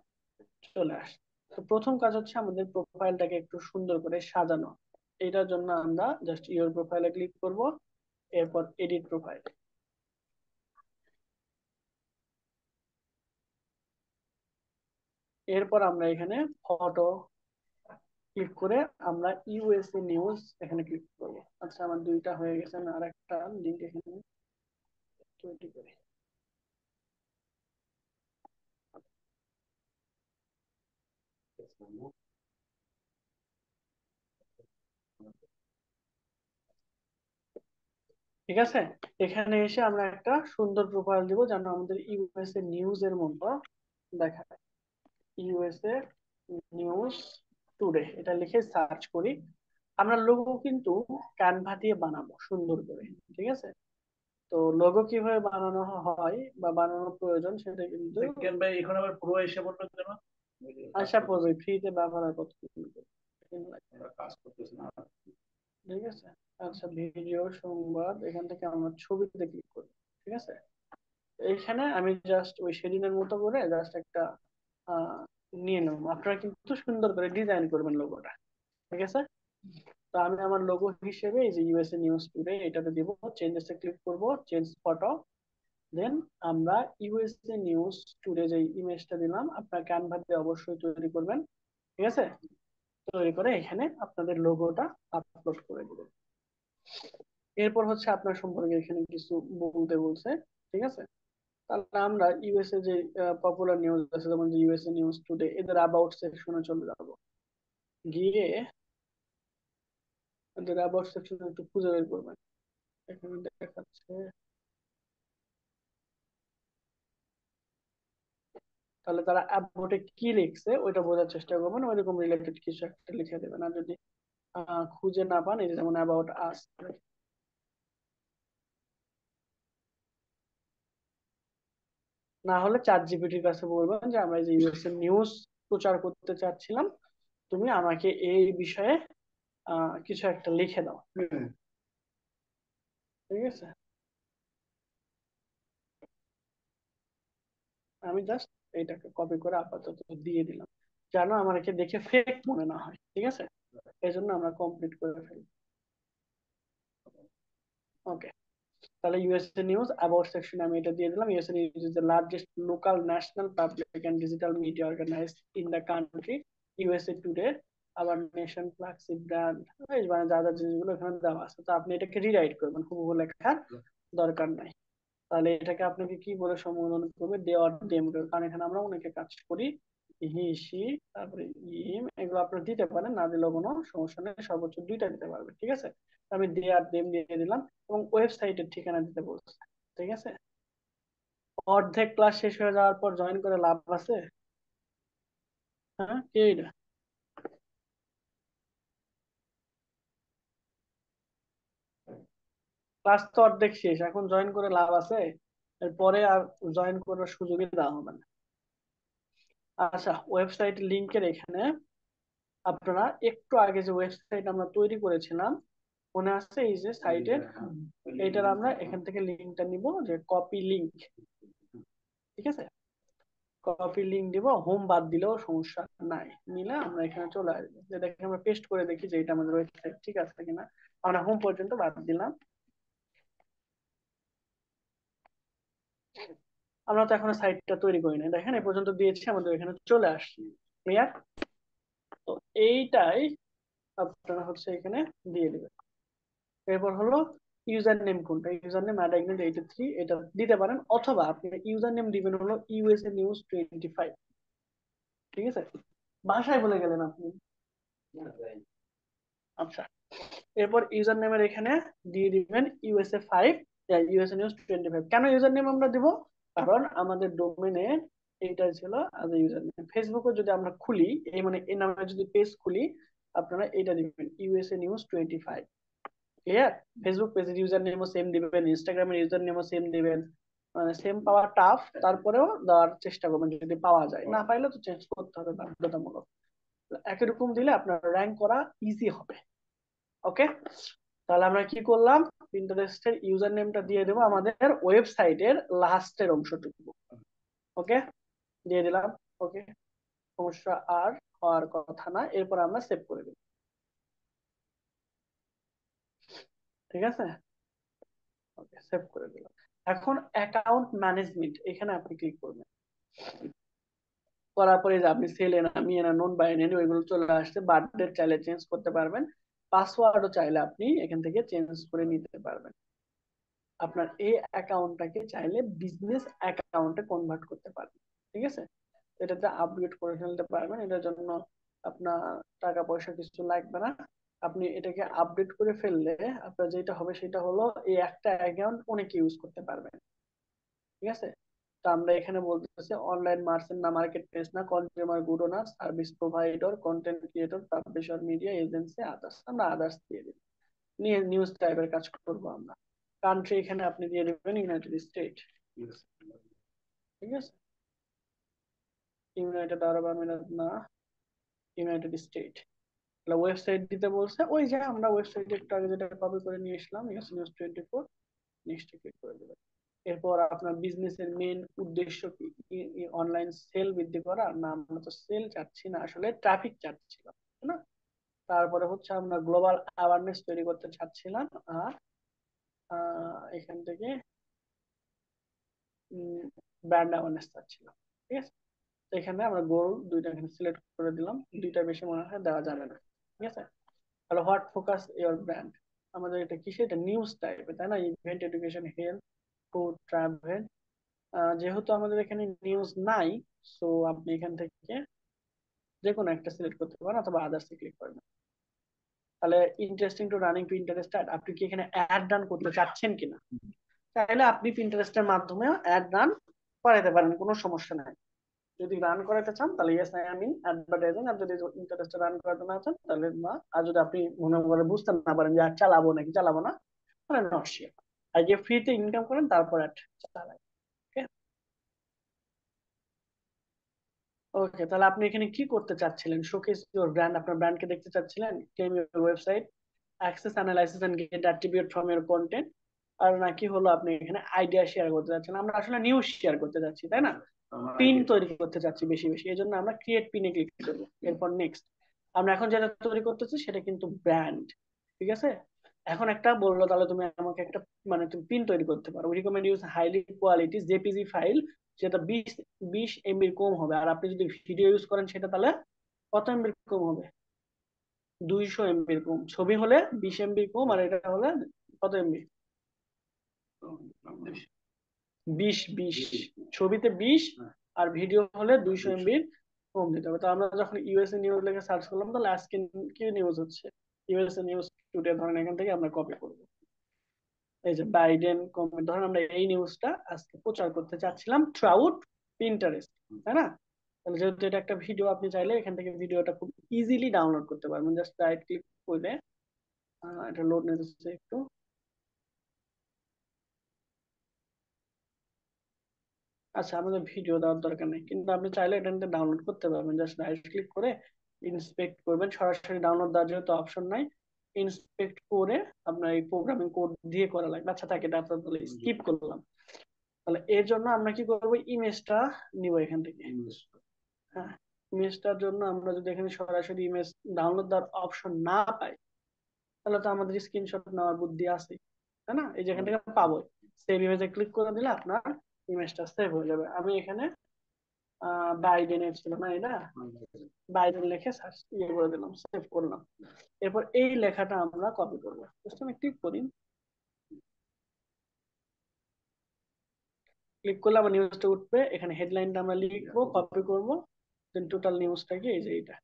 চলে আসে। তো প্রথম কাজ হচ্ছে আমাদের প্রোফাইলটাকে একটু সুন্দর করে সাজানো। এটার জন্য আমরা জাস্ট ইওর প্রোফাইলে ক্লিক করব, এরপর এডিট প্রোফাইল। এরপর আমরা এখানে ফটো ক্লিক করে আমরা ইউএসএ নিউজ এখানে ক্লিক করব। আচ্ছা, আমার দুইটা হয়ে গেছে, আমি আর একটা লিংক এখানে তৈরি করি। ঠিক আছে, এখানে এসে আমরা একটা সুন্দর প্রোফাইল দিব যেন আমাদের ইউএসএ নিউজ এর মতো দেখায়। ইউএসএ নিউজ টুডে এটা লিখে সার্চ করি। আমরা লোগো কিন্তু ক্যানভা দিয়ে বানাবো সুন্দর করে, ঠিক আছে। তো লোগো কিভাবে বানানো হয় বা বানানোর প্রয়োজন সেটা কিন্তু কেন ভাই এখন আবার পুরো এসে বললো কেন? আশা পড়বে, ফ্রিতে ব্যবহার করতে কাজ করতেছে না। ঠিক আছে। আচ্ছা, ভিডিও সংবাদ, এখান থেকে আমরা ছবিতে ক্লিক করি। ঠিক আছে, এইখানে আমি জাস্ট ওই সেদিনের মতো করে জাস্ট একটা আহ, নিয়ে নেব। আপনারা কিন্তু সুন্দর করে ডিজাইন করবেন লোগোটা, ঠিক আছে। তো আমি আমার লোগো হিসেবে এই যে ইউএসএ নিউজ টুডে এটাতে দিব, চেঞ্জেসে ক্লিক করব, চেঞ্জ ফটো। দেন আমরা ইউএসএ নিউজ টুডে যে ইমেজটা দিলাম আপনার ক্যানভা দিয়ে অবশ্যই তৈরি করবেন, ঠিক আছে। তৈরি করে এখানে আপনাদের লোগোটা আপলোড করে দিবেন। এরপর হচ্ছে আপনার সম্পর্কে এখানে কিছু বলতে বলছে, ঠিক আছে। তাহলে আমরা ইউএসএ যে পপুলার নিউজ আছে, যেমন যে ইউএসএ নিউজ টুডে, এদের অ্যাবাউট সেকশনে চলে যাব। গিয়ে এদের অ্যাবাউট সেকশনে একটু খুঁজে বের করবেন। এখানে দেখাচ্ছে, তাহলে তারা অ্যাবাউটে কি লিখছে ওইটা বোঝার চেষ্টা করবেন, ওইরকম রিলেটেড কিছু একটা লিখে দেবেন। আর যদি খুঁজে না পান, এই যে যেমন অ্যাবাউট আস, না হলে চ্যাট জিপিটির কাছে বলবেন যে আমরা এই যে ইউএস এর নিউজ প্রচার করতে চাচ্ছিলাম, তুমি আমাকে এই বিষয়ে কিছু একটা লিখে দাও। ঠিক আছে, আমি জাস্ট এইটাকে কপি করে আপাতত দিয়ে দিলাম, যেন আমাকে দেখে ফেক মনে না হয়। ঠিক আছে, এই জন্য আমরা কমপ্লিট করে ফেলি। ওকে, তাহলে ইউএসএ নিউজ অ্যাবাউট সেকশন আমি এটা দিয়ে দিলাম। USA news is the largest local national public and digital media organised in the country. USA today আবার নেশন ফ্ল্যাগশিপ ব্র্যান্ড, মানে যা যা জিনিসগুলো এখানে দেওয়া আছে, তো আপনি এটাকে রিরাইট করবেন, হুবহু লেখার দরকার নাই। তাহলে এটাকে আপনাকে কি বলে সম্বোধন করবে, দে অর দেম, কারণ এখানে আমরা অনেকে কাজ করি। হি সি, তারপরে ইম, এগুলো আপনারা দিতে পারেন, না দিলেও কোনো সমস্যা নেই, সর্বোচ্চ দুইটা দিতে পারবে। ঠিক আছে, আমি দে আর দেম দিয়ে দিলাম এবং ওয়েবসাইটের ঠিকানা দিতে বলছি। ঠিক আছে, অর্ধেক ক্লাস শেষ হয়ে যাওয়ার পর জয়েন করে লাভ আছে? হ্যাঁ, কে এটা? ক্লাস তো অর্ধেক শেষ, এখন জয়েন করে লাভ আছে? এরপরে আর জয়েন করার সুযোগই দেওয়া হবে না। আচ্ছা, ওয়েবসাইট লিংকের এখানে আপনারা একটু আগে যে ওয়েবসাইট আমরা তৈরি করেছিলাম, মনে আছে এই যে সাইটের, এইটার আমরা এখান থেকে লিংকটা নিব, যে কপি লিংক। ঠিক আছে, কপি লিংক দিব, হোম বাদ দিলেও সমস্যা নাই, নিলে আমরা এখানে চলে আসবো, যে দেখে আমরা পেস্ট করে দেখি যে এটা আমাদের ওয়েবসাইট ঠিক আছে কিনা। আমরা হোম পর্যন্ত বাদ দিলাম, আমরা তো এখনো সাইটটা তৈরি করি না, দেখেন এই পর্যন্ত দিয়েছি, আমাদের এখানে চলে আসছে। ক্লিয়ার? তো এইটাই আপনারা হচ্ছে এখানে দিয়ে দিবেন। এরপর হলো ইউজার নেম, কোনটা ইউজার নেম @ignite83 এটা দিতে পারেন, অথবা আপনি ইউজার নেম দিবেন হলো ইউএসএ নিউজ 25। ঠিক আছে, ভাষায় বলে গেলেন আপনি। আচ্ছা, এরপর ইউজার নেমের এখানে দিয়ে দিবেন USA5, ইউএসএ নিউজ 25। কেন ইউজার নেম আমরা দিব? কারণ আমাদের ডোমেনে এইটা ছিল আজ ইউজার নেম। ফেসবুকে যদি আমরা খুলি, এই মানে এই নামে যদি পেজ খুলি, আপনারা এটা দিবেন ইউএসএ নিউজ 25। ক্লিয়ার? ফেসবুক পেজের ইউজার নেমও সেম দিবেন, ইনস্টাগ্রামের ইউজার নেমও সেম দিবেন। মানে সেম পাওয়া টাফ, তারপরেও দেওয়ার চেষ্টা করবেন, যদি পাওয়া যায়, না পাইলে তো চেঞ্জ করতে হবে বাধ্যতামূলক। একই রকম দিলে আপনার র্যাঙ্ক করা ইজি হবে। ওকে, তাহলে আমরা কি করলাম, পিন্টারেস্টের ইউজার নেমটা দিয়ে দেবো আমাদের ওয়েবসাইটের লাস্টের অংশটুকু। ওকে, দিয়ে দিলাম। ওকে, সমস্যা আর হওয়ার কথা না। এরপর আমরা সেভ করে দেব। ঠিক আছে, ওকে, সেভ করে দিলাম। এখন অ্যাকাউন্ট ম্যানেজমেন্ট, এখানে আপনি ক্লিক করবেন। করার পরে যে আপনি সেল এনা মিএনা নন বাইনারি ওইগুলো চলে আসছে, বার্থডে চাইলে চেঞ্জ করতে পারবেন, পাসওয়ার্ডও চাইলে আপনি এখান থেকে চেঞ্জ করে নিতে পারবেন। আপনার এই অ্যাকাউন্টটাকে চাইলে বিজনেস অ্যাকাউন্টে কনভার্ট করতে পারবেন। ঠিক আছে, এটাতে আপগ্রেড করে ফেলতে পারবেন, এটার জন্য আপনার টাকা পয়সা কিছু লাগবে না। আপনি এটাকে আপডেট করে ফেললে আপনার যেটা হবে সেটা হলো, এই একটা অ্যাকাউন্ট অনেকে ইউজ করতে পারবেন। ঠিক আছে, তো আমরা এখানে বলতেছি অনলাইন মার্চেন্ট না, মার্কেট প্লেস না, consumer good owner, service provider, content creator, publisher, media agency, others, আমরা আদার্স দিয়ে দিই, নিয়ে নিউজ টাইপের কাজ করবো আমরা। কান্ট্রি এখানে আপনি দিয়ে দিবেন ইউনাইটেড স্টেট। ঠিক আছে, ইউনাইটেড আরব আমিরাত না, ইউনাইটেড স্টেট। তাহলে ওয়েবসাইট দিতে বলছে, ওই যে আমরা ওয়েবসাইটে একটু আগে যেটা কপি করে নিয়ে এসলাম, ইউএস নিউজ 24, নেক্সট ক্লিক করে দেবেন। এরপর আপনার বিজনেসের মেন উদ্দেশ্য কি, অনলাইন সেল বৃদ্ধি করা না, আমরা তো সেল চাচ্ছি না, আসলে ট্রাফিক চাচ্ছিলাম, তাই না? তারপরে হচ্ছে আমরা গ্লোবাল অ্যাওয়ারনেস তৈরি করতে চাচ্ছিলাম, আর এখান থেকে ব্র্যান্ড অ্যাওয়ারনেস চাচ্ছিলাম। ঠিক আছে, তো এখানে আমরা গোল দুইটা এখানে সিলেক্ট করে দিলাম, দুইটা বেশি মনে হয় দেওয়া যাবে না। ঠিক আছে, তাহলে হোয়াট ফোকাস ইওর ব্র্যান্ড, আমাদের এটা কিসে, এটা নিউজ টাইপে, তাই না? Event, education, health, food, travel. যেহেতু আমাদের এখানে নিউজ নাই, সো আপনি এখান থেকে যে কোনো একটা সিলেক্ট করতে পারেন, অথবা আদার্স ক্লিক করবেন। তাহলে interesting to running to interested, আপনি কি এখানে অ্যাড রান করতে চাচ্ছেন কিনা? চাইলে আপনি পিন্টারেস্টের মাধ্যমে অ্যাড রান করাতে পারেন, কোনো সমস্যা নাই। যদি রান করাতে চান তাহলে yes I am in advertising, আর যদি ইন্টারেস্টে রান করাতে না চান তাহলে না। আর যদি আপনি মনে করে বুঝতে না পারেন যে আর চালাবো নাকি চালাবো না, তাহলে নট শিওর। আগে ফ্রিতে ইনকাম করেন, তারপর অ্যাড চালায়। ওকে, ওকে, তাহলে আপনি এখানে কি করতে চাচ্ছিলেন? শোকেস ইউর ব্র্যান্ড, আপনার ব্র্যান্ডকে দেখতে চাচ্ছিলেন, claim your website, access analysis and get attribute from your content, আর নাকি হলো আপনি এখানে আইডিয়া শেয়ার করতে চাচ্ছেন? আমরা আসলে নিউজ শেয়ার করতে যাচ্ছি, তাই না? পিন তৈরি করতে চাচ্ছি বেশি বেশি, এই জন্য আমরা ক্রিয়েট পিনে ক্লিক করবো। এরপর নেক্সট, আমরা এখন যেটা তৈরি করতেছি সেটা কিন্তু ব্র্যান্ড, ঠিক আছে? এখন একটা বললো, তাহলে তুমি আমাকে একটা, মানে তুমি পিন তৈরি করতে পারো, recommend use highly quality JPG file, যেটা 20 এমবির কম হবে। আর আপনি যদি ভিডিও ইউজ করেন সেটা তাহলে কত এমবির কম হবে? 200 এমবির কম। ছবি হলে 20 এমবির কম, আর এটা হলে কত এমবি? 20 20। ছবিতে 20, আর ভিডিও হলে 200 এমবির কম দিতে হবে। তো আমরা যখন ইউএসএ নিউজ লিখে সার্চ করলাম, তাহলে আজকে কি নিউজ হচ্ছে? ইউএসএ নিউজ টুডে, ধরেন এখান থেকে আমরা কপি করবো। এই যে বাইডেন কমেন্ট, ধরেন আমরা এই নিউজটা আজকে প্রচার করতে চাচ্ছিলাম থ্রুআউট পিন্টারেস্ট, তাই না? তাহলে যেহেতু এটা একটা ভিডিও, আপনি চাইলে এখান থেকে ভিডিওটা খুব ইজিলি ডাউনলোড করতে পারবেন, জাস্ট রাইট ক্লিক করলে। এটা লোড নিতেছে একটু। আচ্ছা, আমাদের ভিডিও দেওয়ার দরকার নেই, কিন্তু আপনি চাইলে এটা ডাউনলোড করতে পারবেন, জাস্ট রাইট ক্লিক করে ইন্সপেক্ট করবেন। সরাসরি ডাউনলোড দেওয়ার যেহেতু অপশন নাই, ইন্সপেক্ট করে আপনার এই প্রোগ্রামিং কোড দিয়ে করা লাগবে। আচ্ছা, থাকে এটা তাহলে স্কিপ করলাম। তাহলে এর জন্য আমরা কি করবো, ইমেজটা নিব এখান থেকে। হ্যাঁ, ইমেজটার জন্য আমরা যদি এখানে সরাসরি ইমেজ ডাউনলোড দেওয়ার অপশন না পাই, তাহলে তো আমাদের স্ক্রিনশট নেওয়ার বুদ্ধি আছে, তাই না? এই যেখান থেকে পাবো, সেভ ইমেজে ক্লিক করে দিলে আপনার ইমেজটা সেভ হয়ে যাবে। আমি এখানে বাইডেনের ছিল না এটা, বাইডেন লিখে সার্চ করে দিলাম, সেভ করলাম। এরপর এই লেখাটা আমরা কপি করবো, জাস্ট আমি ক্লিক করি, ক্লিক করলে আমার নিউজটা উঠবে। এখানে হেডলাইনটা আমরা লিখবো, কপি করবো, দেন টোটাল নিউজটা কি এই যে এইটা,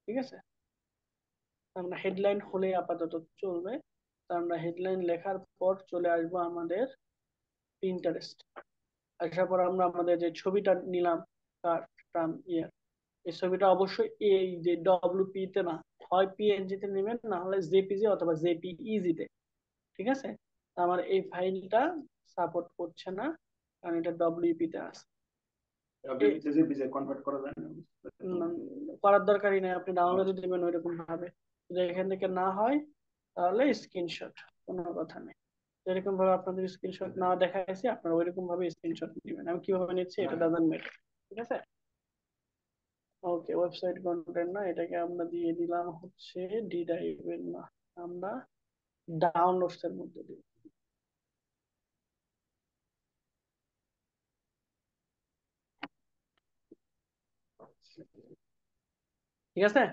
ঠিক আছে? আমরা হেডলাইন হলে আপাতত চলবে। তো আমরা হেডলাইন লেখার পর চলে আসবো আমাদের পিন্টারেস্ট। আসার পর আমরা আমাদের যে ছবিটা নিলাম, ইয়ার, এই ছবিটা অবশ্যই এই যে ডব্লিউপি তে না, হয় পিএনজি তে নেবেন, না হলে জেপিজি অথবা জেপিইজি তে, ঠিক আছে? আমার এই ফাইলটা সাপোর্ট করছে না, কারণ এটা ডব্লিউপি তে আছে। কনভার্ট করা যায় না, করার দরকারই নেই, আপনি ডাউনলোড দিবেন ওইরকম ভাবে। যদি এখান থেকে না হয়, তাহলে স্ক্রিনশট, কোনো কথা নেই। এরকম ভাবে আপনাদের স্ক্রিনশট না দেখাইছি, আপনারা ওইরকম ভাবে স্ক্রিনশট নেবেন। আমি কিভাবে নিচ্ছি এটা ডাজন্ট ম্যাটার, ঠিক আছে? ওকে, ওয়েবসাইট কন্টেন্ট না, এটাকে আমরা দিয়ে দিলাম হচ্ছে ডি ড্রাইভের, না আমরা ডাউনলোডস এর মধ্যে দিব। ঠিক আছে,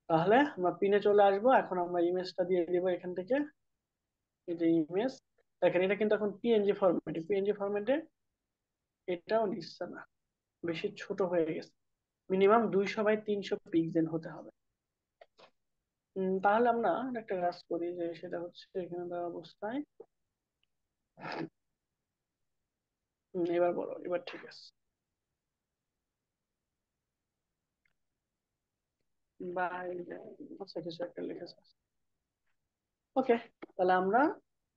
তাহলে আমরা পিনে চলে আসবো। এখন আমরা ইমেজটা দিয়ে দিব এখান থেকে। এই যে ইমেজ, দেখেন এটা কিন্তু এখন পিএনজি ফরম্যাটে, পিএনজি ফরম্যাটে এটাও নিচ্ছে না, বেশি ছোট হয়ে গেছে। মিনিমাম 200 বাই 300 পিক্সেল হতে হবে। তাহলে আমরা একটা কাজ করি, যে সেটা হচ্ছে এখানে দেওয়া অবস্থায়, এবার বলো, এবার ঠিক আছে। বাই, আচ্ছা কিছু একটা লিখেছে। ওকে, তাহলে আমরা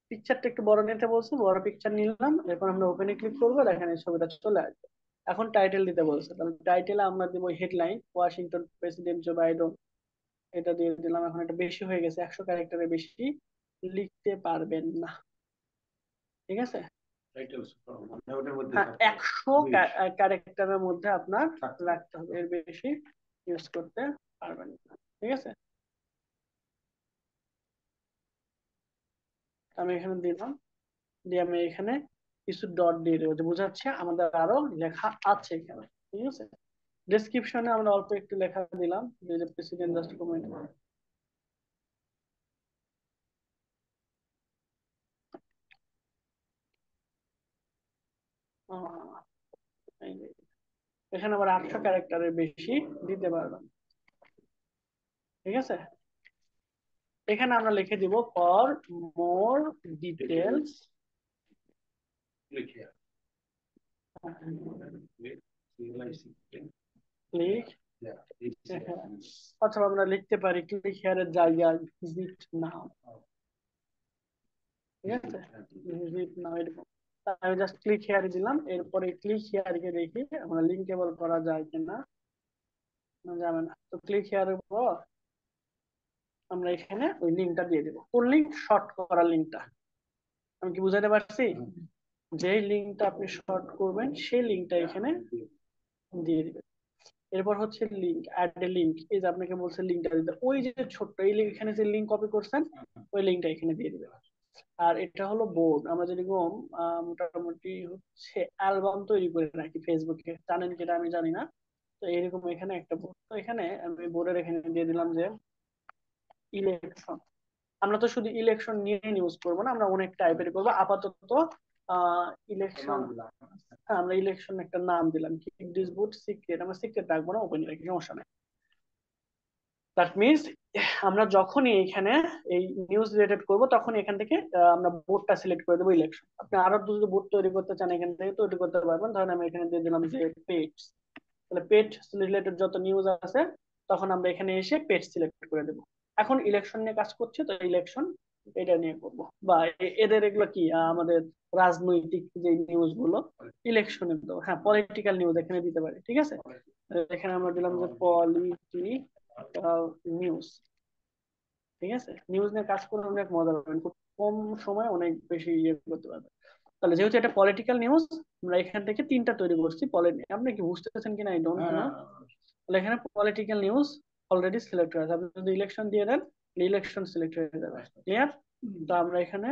পিকচারটা একটু বড় নিতে বলছি, বড় পিকচার নিলাম। এরপর আমরা ওপেনে ক্লিক করবো, আর এখানে ছবিটা চলে আসবে। এখন টাইটেল দিতে বলছে, তাহলে টাইটেলে আমরা দিব headline, Washington President Joe Biden, এটা দিয়ে দিলাম। এখন এটা বেশি হয়ে গেছে, 100 ক্যারেক্টারের বেশি লিখতে পারবেন না, ঠিক আছে? হ্যাঁ, 100 ক্যারেক্টারের মধ্যে আপনার রাখতে হবে, এর বেশি ইউজ করতে পারবেন না, ঠিক আছে? আমি এখানে দিলাম, দিয়ে আমি এখানে কিছু ডট দিয়ে দেবো, যে বোঝাচ্ছে আমাদের আরো লেখা আছে এখানে, ঠিক আছে? ডেসক্রিপশনে আমরা অল্প একটু লেখা দিলাম, যে প্রেসিডেন্ট জাস্ট কমেন্ট। এখানে আবার 800 ক্যারেক্টারের বেশি দিতে পারবেন, ঠিক আছে? এখানে আমরা লিখে দিব ফর মোর ডিটেলস, ক্লিক, অথবা আমরা লিখতে পারি ক্লিক হেয়ারের জায়গায় ভিজিট নাও, ঠিক আছে? ভিজিট নাও, এরকম আমি জাস্ট ক্লিক হিয়ারে দিলাম, এরপরে ক্লিক হিয়ারে দেখি আমরা লিঙ্কেবল করা যায় কিনা, যাবে না। তো ক্লিক হিয়ারের পর আমরা এখানে ওই লিঙ্কটা দিয়ে দেবো। কোন লিঙ্ক? শর্ট করা লিঙ্কটা। আমি কি বুঝাতে পারছি? যে লিঙ্কটা আপনি শর্ট করবেন সেই লিঙ্কটা এখানে দিয়ে দিবেন। এরপর হচ্ছে লিঙ্ক, অ্যাড এ লিঙ্ক। এই যে আপনাকে বলছে লিঙ্কটা দিতে, ওই যে ছোট্ট এই লিঙ্ক, এখানে যে লিঙ্ক কপি করছেন ওই লিঙ্কটা এখানে দিয়ে দিবেন। আর এটা হলো বোর্ড। আমরা যেরকম মোটামুটি হচ্ছে অ্যালবাম তৈরি করে রাখি ফেসবুকে, জানেন কিনা আমি জানি না। তো এরকম এখানে একটা বোর্ড, তো এখানে আমি বোর্ডের এখানে দিয়ে দিলাম যে ইলেকশন। আমরা তো শুধু ইলেকশন নিয়ে নিউজ করবো না, আমরা অনেক টাইপের করবো। আপাতত ইলেকশন, হ্যাঁ আমরা ইলেকশন একটা নাম দিলাম, কিপ দিস বোর্ড সিক্রেট। আমরা সিক্রেট রাখবো না, ওপেন রাখি, সমস্যা নেই। দ্যাট মিনস আমরা যখনই এখানে এই নিউজ রিলেটেড করব তখন এখান থেকে আমরা বোর্ডটা সিলেক্ট করে দেবো ইলেকশন। আপনি আরো যদি বোর্ড তৈরি করতে চান এখান থেকে তৈরি করতে পারবেন। ধরেন আমি এখানে দিয়ে দিলাম যে পেজ, তাহলে পেজ রিলেটেড যত নিউজ আছে তখন আমরা এখানে এসে পেজ সিলেক্ট করে দেবো। এখন ইলেকশন নিয়ে কাজ করছে তো ইলেকশন এটা নিয়ে করবো। বা এদের এগুলো কি আমাদের রাজনৈতিক যে নিউজ গুলো ইলেকশনের, তো হ্যাঁ পলিটিক্যাল নিউজ এখানে দিতে পারি, ঠিক আছে। এখানে আমরা দিলাম যে পলিটিক্যাল নিউজ, ঠিক আছে। নিউজ নিয়ে কাজ করলে অনেক মজা পাবেন, খুব কম সময় অনেক বেশি ইয়ে করতে পারবেন। তাহলে যেহেতু এটা পলিটিক্যাল নিউজ, আমরা এখান থেকে তিনটা তৈরি করছি। আপনি কি বুঝতেছেন কিনা আই ডোন্ট নো। তাহলে এখানে পলিটিক্যাল নিউজ অলরেডি সিলেক্ট হয়ে আছে। আপনি যদি ইলেকশন দিয়ে দেন ইলেকশন সিলেক্ট হয়ে যাবে, ক্লিয়ার। তো আমরা এখানে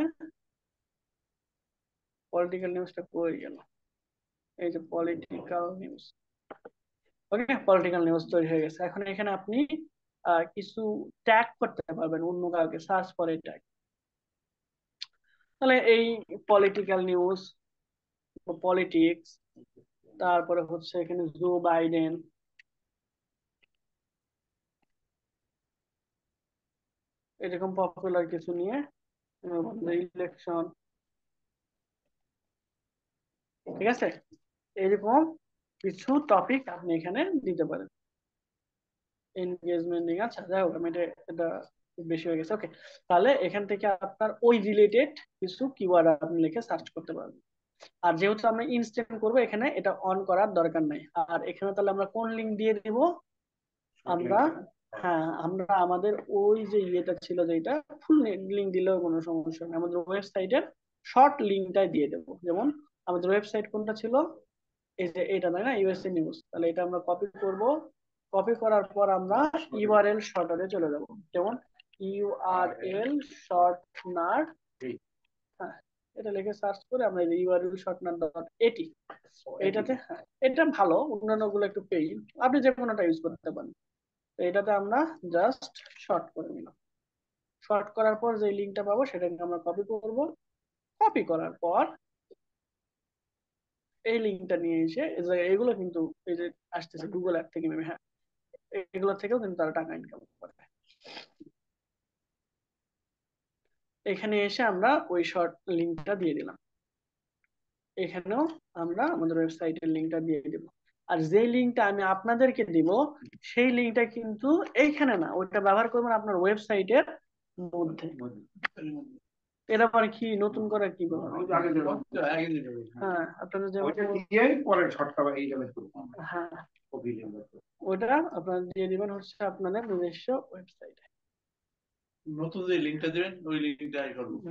পলিটিক্যাল নিউজটা কই গেল, এই যে পলিটিক্যাল নিউজ, ওকে পলিটিক্যাল নিউজ তৈরি হয়ে গেছে। এখন এখানে আপনি কিছু ট্যাগ করতে পারবেন, অন্য কাউকে সার্চ করে ট্যাগ। তাহলে এই পলিটিক্যাল নিউজ, পলিটিক্স, তারপরে হচ্ছে এখানে জো বাইডেন, এরকম পপুলার কিছু নিয়ে ইলেকশন, ঠিক আছে। এরকম কিছু টপিক আপনি এখানে দিতে পারেন। এনগেজমেন্ট নিয়ে, আচ্ছা যাই হোক আমি এটা বেশি হয়ে গেছে, ওকে। তাহলে এখান থেকে আপনার ওই রিলেটেড কিছু কিওয়ার্ড আপনি লিখে সার্চ করতে পারবেন। আর যেহেতু আমরা ইনস্ট্যান্ট করবো এখানে এটা অন করার দরকার নাই। আর এখানে তাহলে আমরা কোন লিঙ্ক দিয়ে দিব? আমরা, হ্যাঁ আমরা আমাদের ওই যে ইয়েটা ছিল যেটা ফুল লিঙ্ক দিলেও কোনো সমস্যা নেই, আমাদের ওয়েবসাইটের শর্ট লিঙ্কটাই দিয়ে দেবো। যেমন আমাদের ওয়েবসাইট কোনটা ছিল, এই যে এটা তাই না, ইউএসএ নিউজ। তাহলে এটা আমরা কপি করব, কপি করার পর আমরা ইউআরএল শর্টারে চলে যাব। যেমন ইউআরএল শর্টনার, হ্যাঁ এটা লিখে সার্চ করে আমরা ইউআরএল শর্টনার ডট এটি, এটাতে, হ্যাঁ এটা ভালো, অন্যান্য গুলো একটু পেইন, আপনি যে কোনোটা ইউজ করতে পারেন। তো এটাতে আমরা জাস্ট শর্ট করে নিলাম। শর্ট করার পর যে লিঙ্কটা পাবো সেটাকে আমরা কপি করব। কপি করার পর এই লিঙ্কটা নিয়ে এসে এগুলো কিন্তু এই যে আসতেছে গুগল অ্যাপ থেকে নেবে, হ্যাঁ এগুলো থেকেও কিন্তু তারা টাকা ইনকাম করে। এখানে এসে আমরা ওই শর্ট লিঙ্কটা দিয়ে দিলাম। এখানেও আমরা আমাদের ওয়েবসাইটের লিঙ্কটা দিয়ে দিব। আর যে লিঙ্কটা আমি আপনাদেরকে দিব সেই লিঙ্কটা কিন্তু এইখানে না, ওইটা ব্যবহার করবেন আপনার ওয়েবসাইটের মধ্যে। এটা আবার কি নতুন করে কি বলবো, হ্যাঁ আপনাদের যে হ্যাঁ ওইটা আপনারা দিয়ে দিবেন হচ্ছে আপনাদের নিজস্ব ওয়েবসাইটে। নতুন যে লিংকটা দিবেন ওই লিংকটা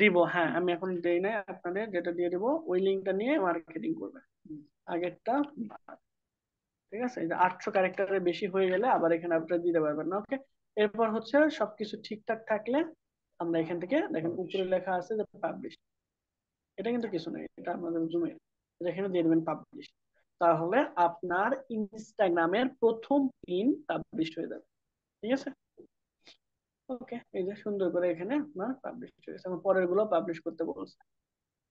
দিব, হ্যাঁ আমি এখন দেই না, আপনাদের যেটা দিয়ে দিব ওই লিঙ্কটা নিয়ে মার্কেটিং করবেন আগেরটা। ঠিক আছে, এই যে 800 ক্যারেক্টারের বেশি হয়ে গেলে আবার এখানে আপনারা দিতে পারবেন না, ওকে। এরপর হচ্ছে সবকিছু ঠিকঠাক থাকলে আমরা এখান থেকে দেখেন উপরে লেখা আছে যে পাবলিশ, এটা কিন্তু কিছু নেই, এটা আপনাদের জুমে এখানে দিয়ে দেবেন পাবলিশ। তাহলে আপনার ইনস্টাগ্রামের প্রথম পিন পাবলিশ হয়ে যাবে, ঠিক আছে। ওকে, এই যে সুন্দর করে এখানে আপনার পাবলিশ হয়ে গেছে। আমার পরের গুলো পাবলিশ করতে বলছে।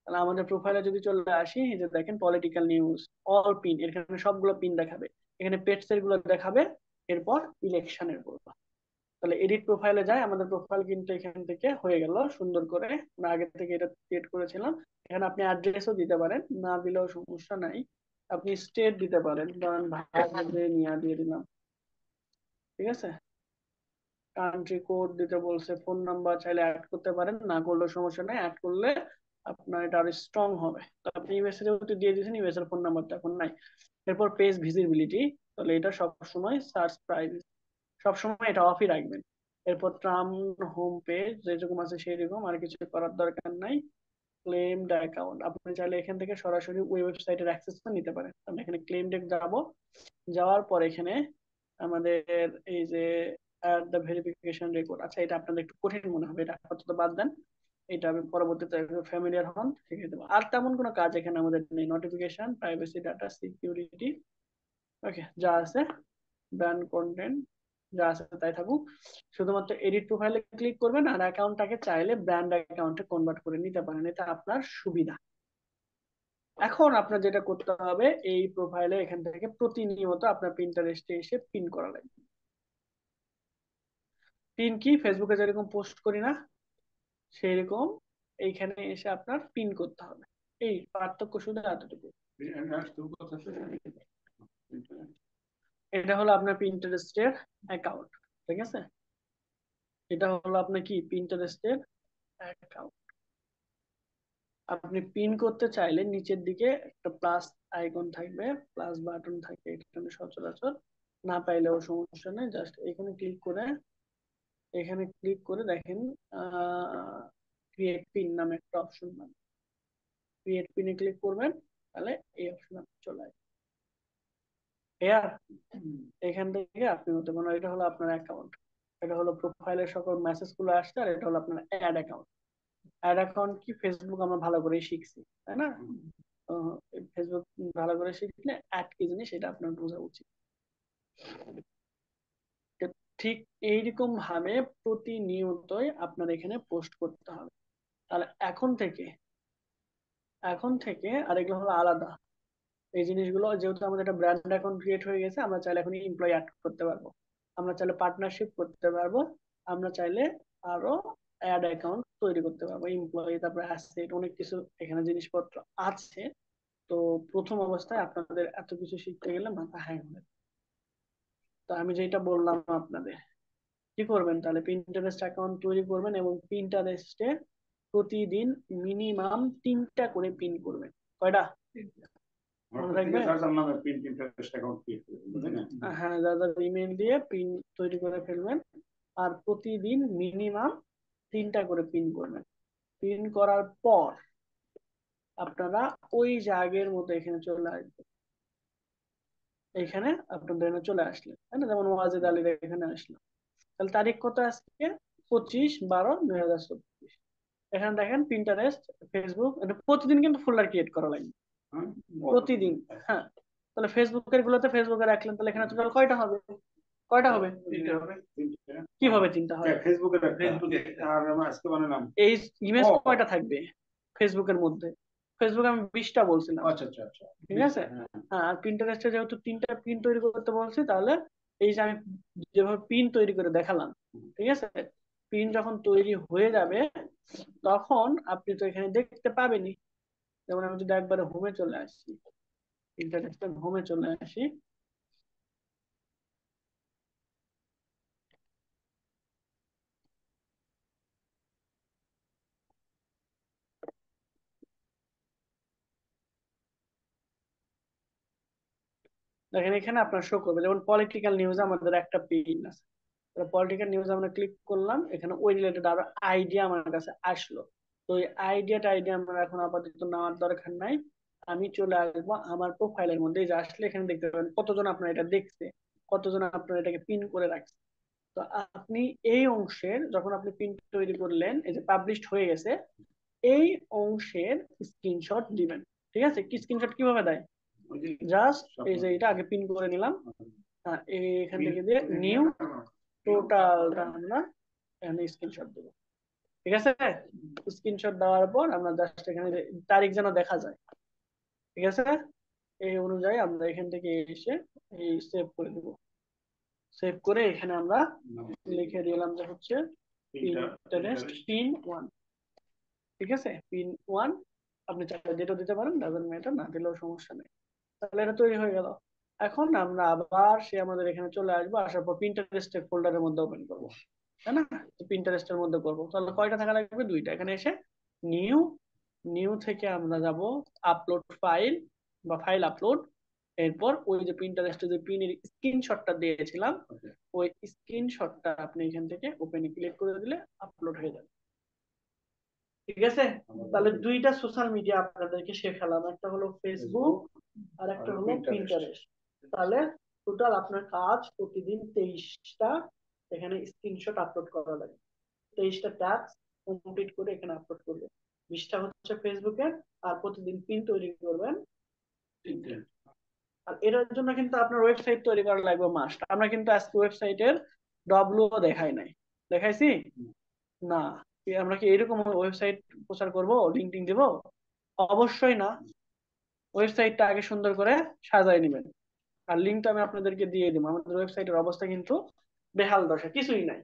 তাহলে আমাদের প্রোফাইলে যদি চলে আসি, এই যে দেখেন পলিটিক্যাল নিউজ অল পিন, এখানে সবগুলো পিন দেখাবে, এখানে পেটস এর গুলো দেখাবে, এরপর ইলেকশনের গুলো। তাহলে এডিট প্রোফাইলে যায়, আমাদের প্রোফাইল কিন্তু এখান থেকে হয়ে গেল সুন্দর করে, আমরা আগে থেকে এটা ক্রিয়েট করেছিলাম। এখানে আপনি অ্যাড্রেসও দিতে পারেন, না দিলেও সমস্যা নাই। আপনি স্টেট দিতে পারেন, ধরেন ভারত নিয়ে দিয়ে দিলাম, ঠিক আছে। কান্ট্রি কোড দিতে বলছে, ফোন নাম্বার চাইলে অ্যাড করতে পারেন, না করলেও সমস্যা নাই, অ্যাড করলে আপনার এটা আরো স্ট্রং হবে। তো আপনি ইউএস এর যেহেতু দিয়ে দিয়েছেন, ইউএস এর ফোন নাম্বারটা এখন নাই। এরপর পেজ ভিজিবিলিটি, তাহলে এটা সবসময় সার্চ প্রাইভেসি, সবসময় এটা অফই রাখবেন। এরপর ট্রাম হোম পেজ যেরকম আছে সেরকম, আর কিছু করার দরকার নাই। ক্লেমড অ্যাকাউন্ট, আপনি চাইলে এখান থেকে সরাসরি ওয়েবসাইটের অ্যাক্সেসটা নিতে পারেন। আমি এখানে ক্লেমড যাব, যাওয়ার পর এখানে আমাদের এই যে দ্য ভেরিফিকেশন রেকর্ড, আচ্ছা এটা আপনাদের একটু কঠিন মনে হবে, এটা আপাতত বাদ দেন। এটা আমি পরবর্তীতে ফ্যামিলিয়ার হন শিখিয়ে দেবো। আর তেমন কোনো কাজ এখানে আমাদের নেই। নোটিফিকেশন, প্রাইভেসি, ডাটা সিকিউরিটি, ওকে যা আছে, ব্র্যান্ড কন্টেন্ট, যা আছে তাই থাকুক। শুধুমাত্র এডিট প্রোফাইলে ক্লিক করবেন আর অ্যাকাউন্টটাকে চাইলে ব্র্যান্ড অ্যাকাউন্টে কনভার্ট করে নিতে পারেন, এটা আপনার সুবিধা। এখন আপনার যেটা করতে হবে, এই প্রোফাইলে এখান থেকে প্রতিনিয়ত আপনার প্রিন্টারেস্টে এসে পিন করা লাগবে। পিন কি, ফেসবুকে যেরকম পোস্ট করি না সেরকম এইখানে এসে আপনার পিন করতে হবে। এই পার্থক্য শুধু এতটুকু। এটা হলো আপনার পিন্টারেস্টের অ্যাকাউন্ট, ঠিক আছে? এটা হলো আপনার কি পিন্টারেস্টের অ্যাকাউন্ট। আপনি পিন করতে চাইলে নিচের দিকে একটা প্লাস আইকন থাকবে, প্লাস বাটন থাকে এখানে সচরাচর, না পাইলেও সমস্যা নেই, জাস্ট এখানে ক্লিক করে, এখানে ক্লিক করে দেখেন ক্রিয়েট পিন নামে একটা অপশন পাবেন। ক্রিয়েট পিনে ক্লিক করবেন, তাহলে এই অপশন চলে আসবে। এখান থেকে আপনি হতে পারেন, এটা হলো আপনার অ্যাকাউন্ট, এটা হলো প্রোফাইলের সকল মেসেজ গুলো আসছে, আর এটা হলো আপনার অ্যাড অ্যাকাউন্ট। অ্যাড অ্যাকাউন্ট কি, ফেসবুক আমরা ভালো করে শিখছি, তাই না? ফেসবুক ভালো করে শিখলে অ্যাড কি জিনিস সেটা আপনার বোঝা উচিত। তো ঠিক এইরকম ভাবে প্রতিনিয়তই আপনার এখানে পোস্ট করতে হবে। তাহলে এখন থেকে আর এগুলো হলো আলাদা। এই জিনিসগুলো যেহেতু আমাদের একটা ব্র্যান্ড অ্যাকাউন্ট ক্রিয়েট হয়ে গেছে, আমরা চাইলে এখন এমপ্লয়ি অ্যাড করতে পারবো, আমরা চাইলে পার্টনারশিপ করতে পারবো, আমরা চাইলে আরো অ্যাড অ্যাকাউন্ট তৈরি করতে পারবো, এমপ্লয়ি, তারপরে অ্যাসেট, অনেক কিছু এখানে জিনিসপত্র আছে। তো প্রথম অবস্থায় আপনাদের এত কিছু শিখতে গেলে মাথা হ্যাং হবে। তো আমি যেটা বললাম আপনাদের, কি করবেন তাহলে, পিন্টারেস্ট অ্যাকাউন্ট তৈরি করবেন এবং পিন্টারেস্টে প্রতিদিন মিনিমাম 3টা করে পিন করবেন। কয়টা মনে থাকবে? হ্যাঁ, দাদা ইমেল দিয়ে পিন তৈরি করে ফেলবেন, আর প্রতিদিন মিনিমাম 3টা করে পিন করবেন। পিন করার পর আপনারা ওই যে আগের মতো এখানে চলে আসবেন। এখানে আপনাদের এখানে চলে আসলেন, তাই না? যেমন ওয়াজেদ আলীর এখানে আসলো, তাহলে তারিখ কত আজকে? 25/12/2024। এখানে দেখেন পিন্টারেস্ট, ফেসবুক, এটা প্রতিদিন কিন্তু ফোল্ডার ক্রিয়েট করা লাগবে, প্রতিদিন। হ্যাঁ, তাহলে ফেসবুকের গুলোতে ফেসবুকে রাখলেন, তাহলে এখানে টোটাল কয়টা হবে? কয়টা হবে? কিভাবে 3টা হবে? ফেসবুকে এই ইমেজ কয়টা থাকবে ফেসবুকের মধ্যে? ফেসবুকে আমি 20টা বলছিলাম। আচ্ছা আচ্ছা আচ্ছা, ঠিক আছে। হ্যাঁ, আর পিন্টারেস্টে যেহেতু 3টা পিন তৈরি করতে বলছি, তাহলে এই যে আমি যেভাবে পিন তৈরি করে দেখালাম, ঠিক আছে, পিন যখন তৈরি হয়ে যাবে তখন আপনি তো এখানে দেখতে পাবেনই। যেমন আমি যদি একবারে হোমে চলে আসি, পিন্টারেস্টের হোমে চলে আসি, দেখেন এখানে আপনার শো করবে, যেমন পলিটিক্যাল নিউজ আমাদের একটা পিন আছে, পলিটিক্যাল নিউজ আমরা ক্লিক করলাম, এখানে ওই রিলেটেড আরো আইডিয়া আমার কাছে আসলো। তো এই আইডিয়া আমার এখন আপাতত নেওয়ার দরকার নাই। আমি চলে আসবো আমার প্রোফাইলের মধ্যে, এই যে আসলে এখানে দেখতে পাবেন কতজন আপনার এটা দেখছে, কতজন আপনার এটাকে পিন করে রাখছে। তো আপনি এই অংশের যখন আপনি পিন তৈরি করলেন, এই যে পাবলিশড হয়ে গেছে, এই অংশের স্ক্রিনশট দিবেন। ঠিক আছে, কি স্ক্রিনশট কিভাবে দেয়? জাস্ট এই যে এটা আগে পিন করে নিলাম, হ্যাঁ, এখান থেকে দিয়ে নিউ টোটালটা আমরা এখানে স্ক্রিনশট দেবো। ঠিক আছে, স্ক্রিনশট দেওয়ার পর আমরা জাস্ট এখানে তারিখ যেন দেখা যায়। ঠিক আছে, এই অনুযায়ী আমরা এখান থেকে এসে এই সেভ করে দেবো। সেভ করে এখানে আমরা লিখে দিলাম যে হচ্ছে পিন্টারেস্ট পিন 1। ঠিক আছে, পিন 1 আপনি চাইলে যেটা দিতে পারেন, ডাজন্ট ম্যাটার, না দিলেও সমস্যা নেই। তাহলে এটা তৈরি হয়ে গেল। এখন আমরা আবার সে আমাদের এখানে চলে আসবো, আসার পর পিন্টারেস্টের ফোল্ডারের মধ্যে ওপেন করবো, তাই না? পিন্টারেস্টের মধ্যে করবো, তাহলে কয়টা থাকা লাগবে? 2টা। এখানে এসে নিউ নিউ থেকে আমরা যাব আপলোড ফাইল বা ফাইল আপলোড। এরপর ওই যে প্রিন্টারেস্টে যে পিনের স্ক্রিনশটটা দিয়েছিলাম, ওই স্ক্রিনশটটা আপনি এখান থেকে ওপেনে ক্লিক করে দিলে আপলোড হয়ে যাবে। ঠিক আছে, তাহলে দুইটা সোশ্যাল মিডিয়া আপনাদেরকে শেখালাম, একটা হলো ফেসবুক আর একটা হলো পিন্টারেস্ট। তাহলে টোটাল আপনার কাজ প্রতিদিন 23টা এখানে স্ক্রিনশট আপলোড করা লাগে। 23টা টাস্ক কমপ্লিট করে এখানে আপলোড করবেন। 20টা হচ্ছে ফেসবুকে, আর প্রতিদিন পিন তৈরি করবেন। আর এটার জন্য কিন্তু আপনার ওয়েবসাইট তৈরি করা লাগবে মাস্ট। আমরা কিন্তু আজকে ওয়েবসাইটের ডব্লিউ দেখাই নাই, দেখাইছি না? আমরা কি এরকম ওয়েবসাইট প্রচার করব, লিঙ্কডিন দিব? অবশ্যই না। ওয়েবসাইটটা আগে সুন্দর করে সাজায় নেবেন। আর লিঙ্কটা আমি আপনাদেরকে দিয়ে দিব। আমাদের ওয়েবসাইটের অবস্থা কিন্তু বেহাল দশা, কিছুই নাই।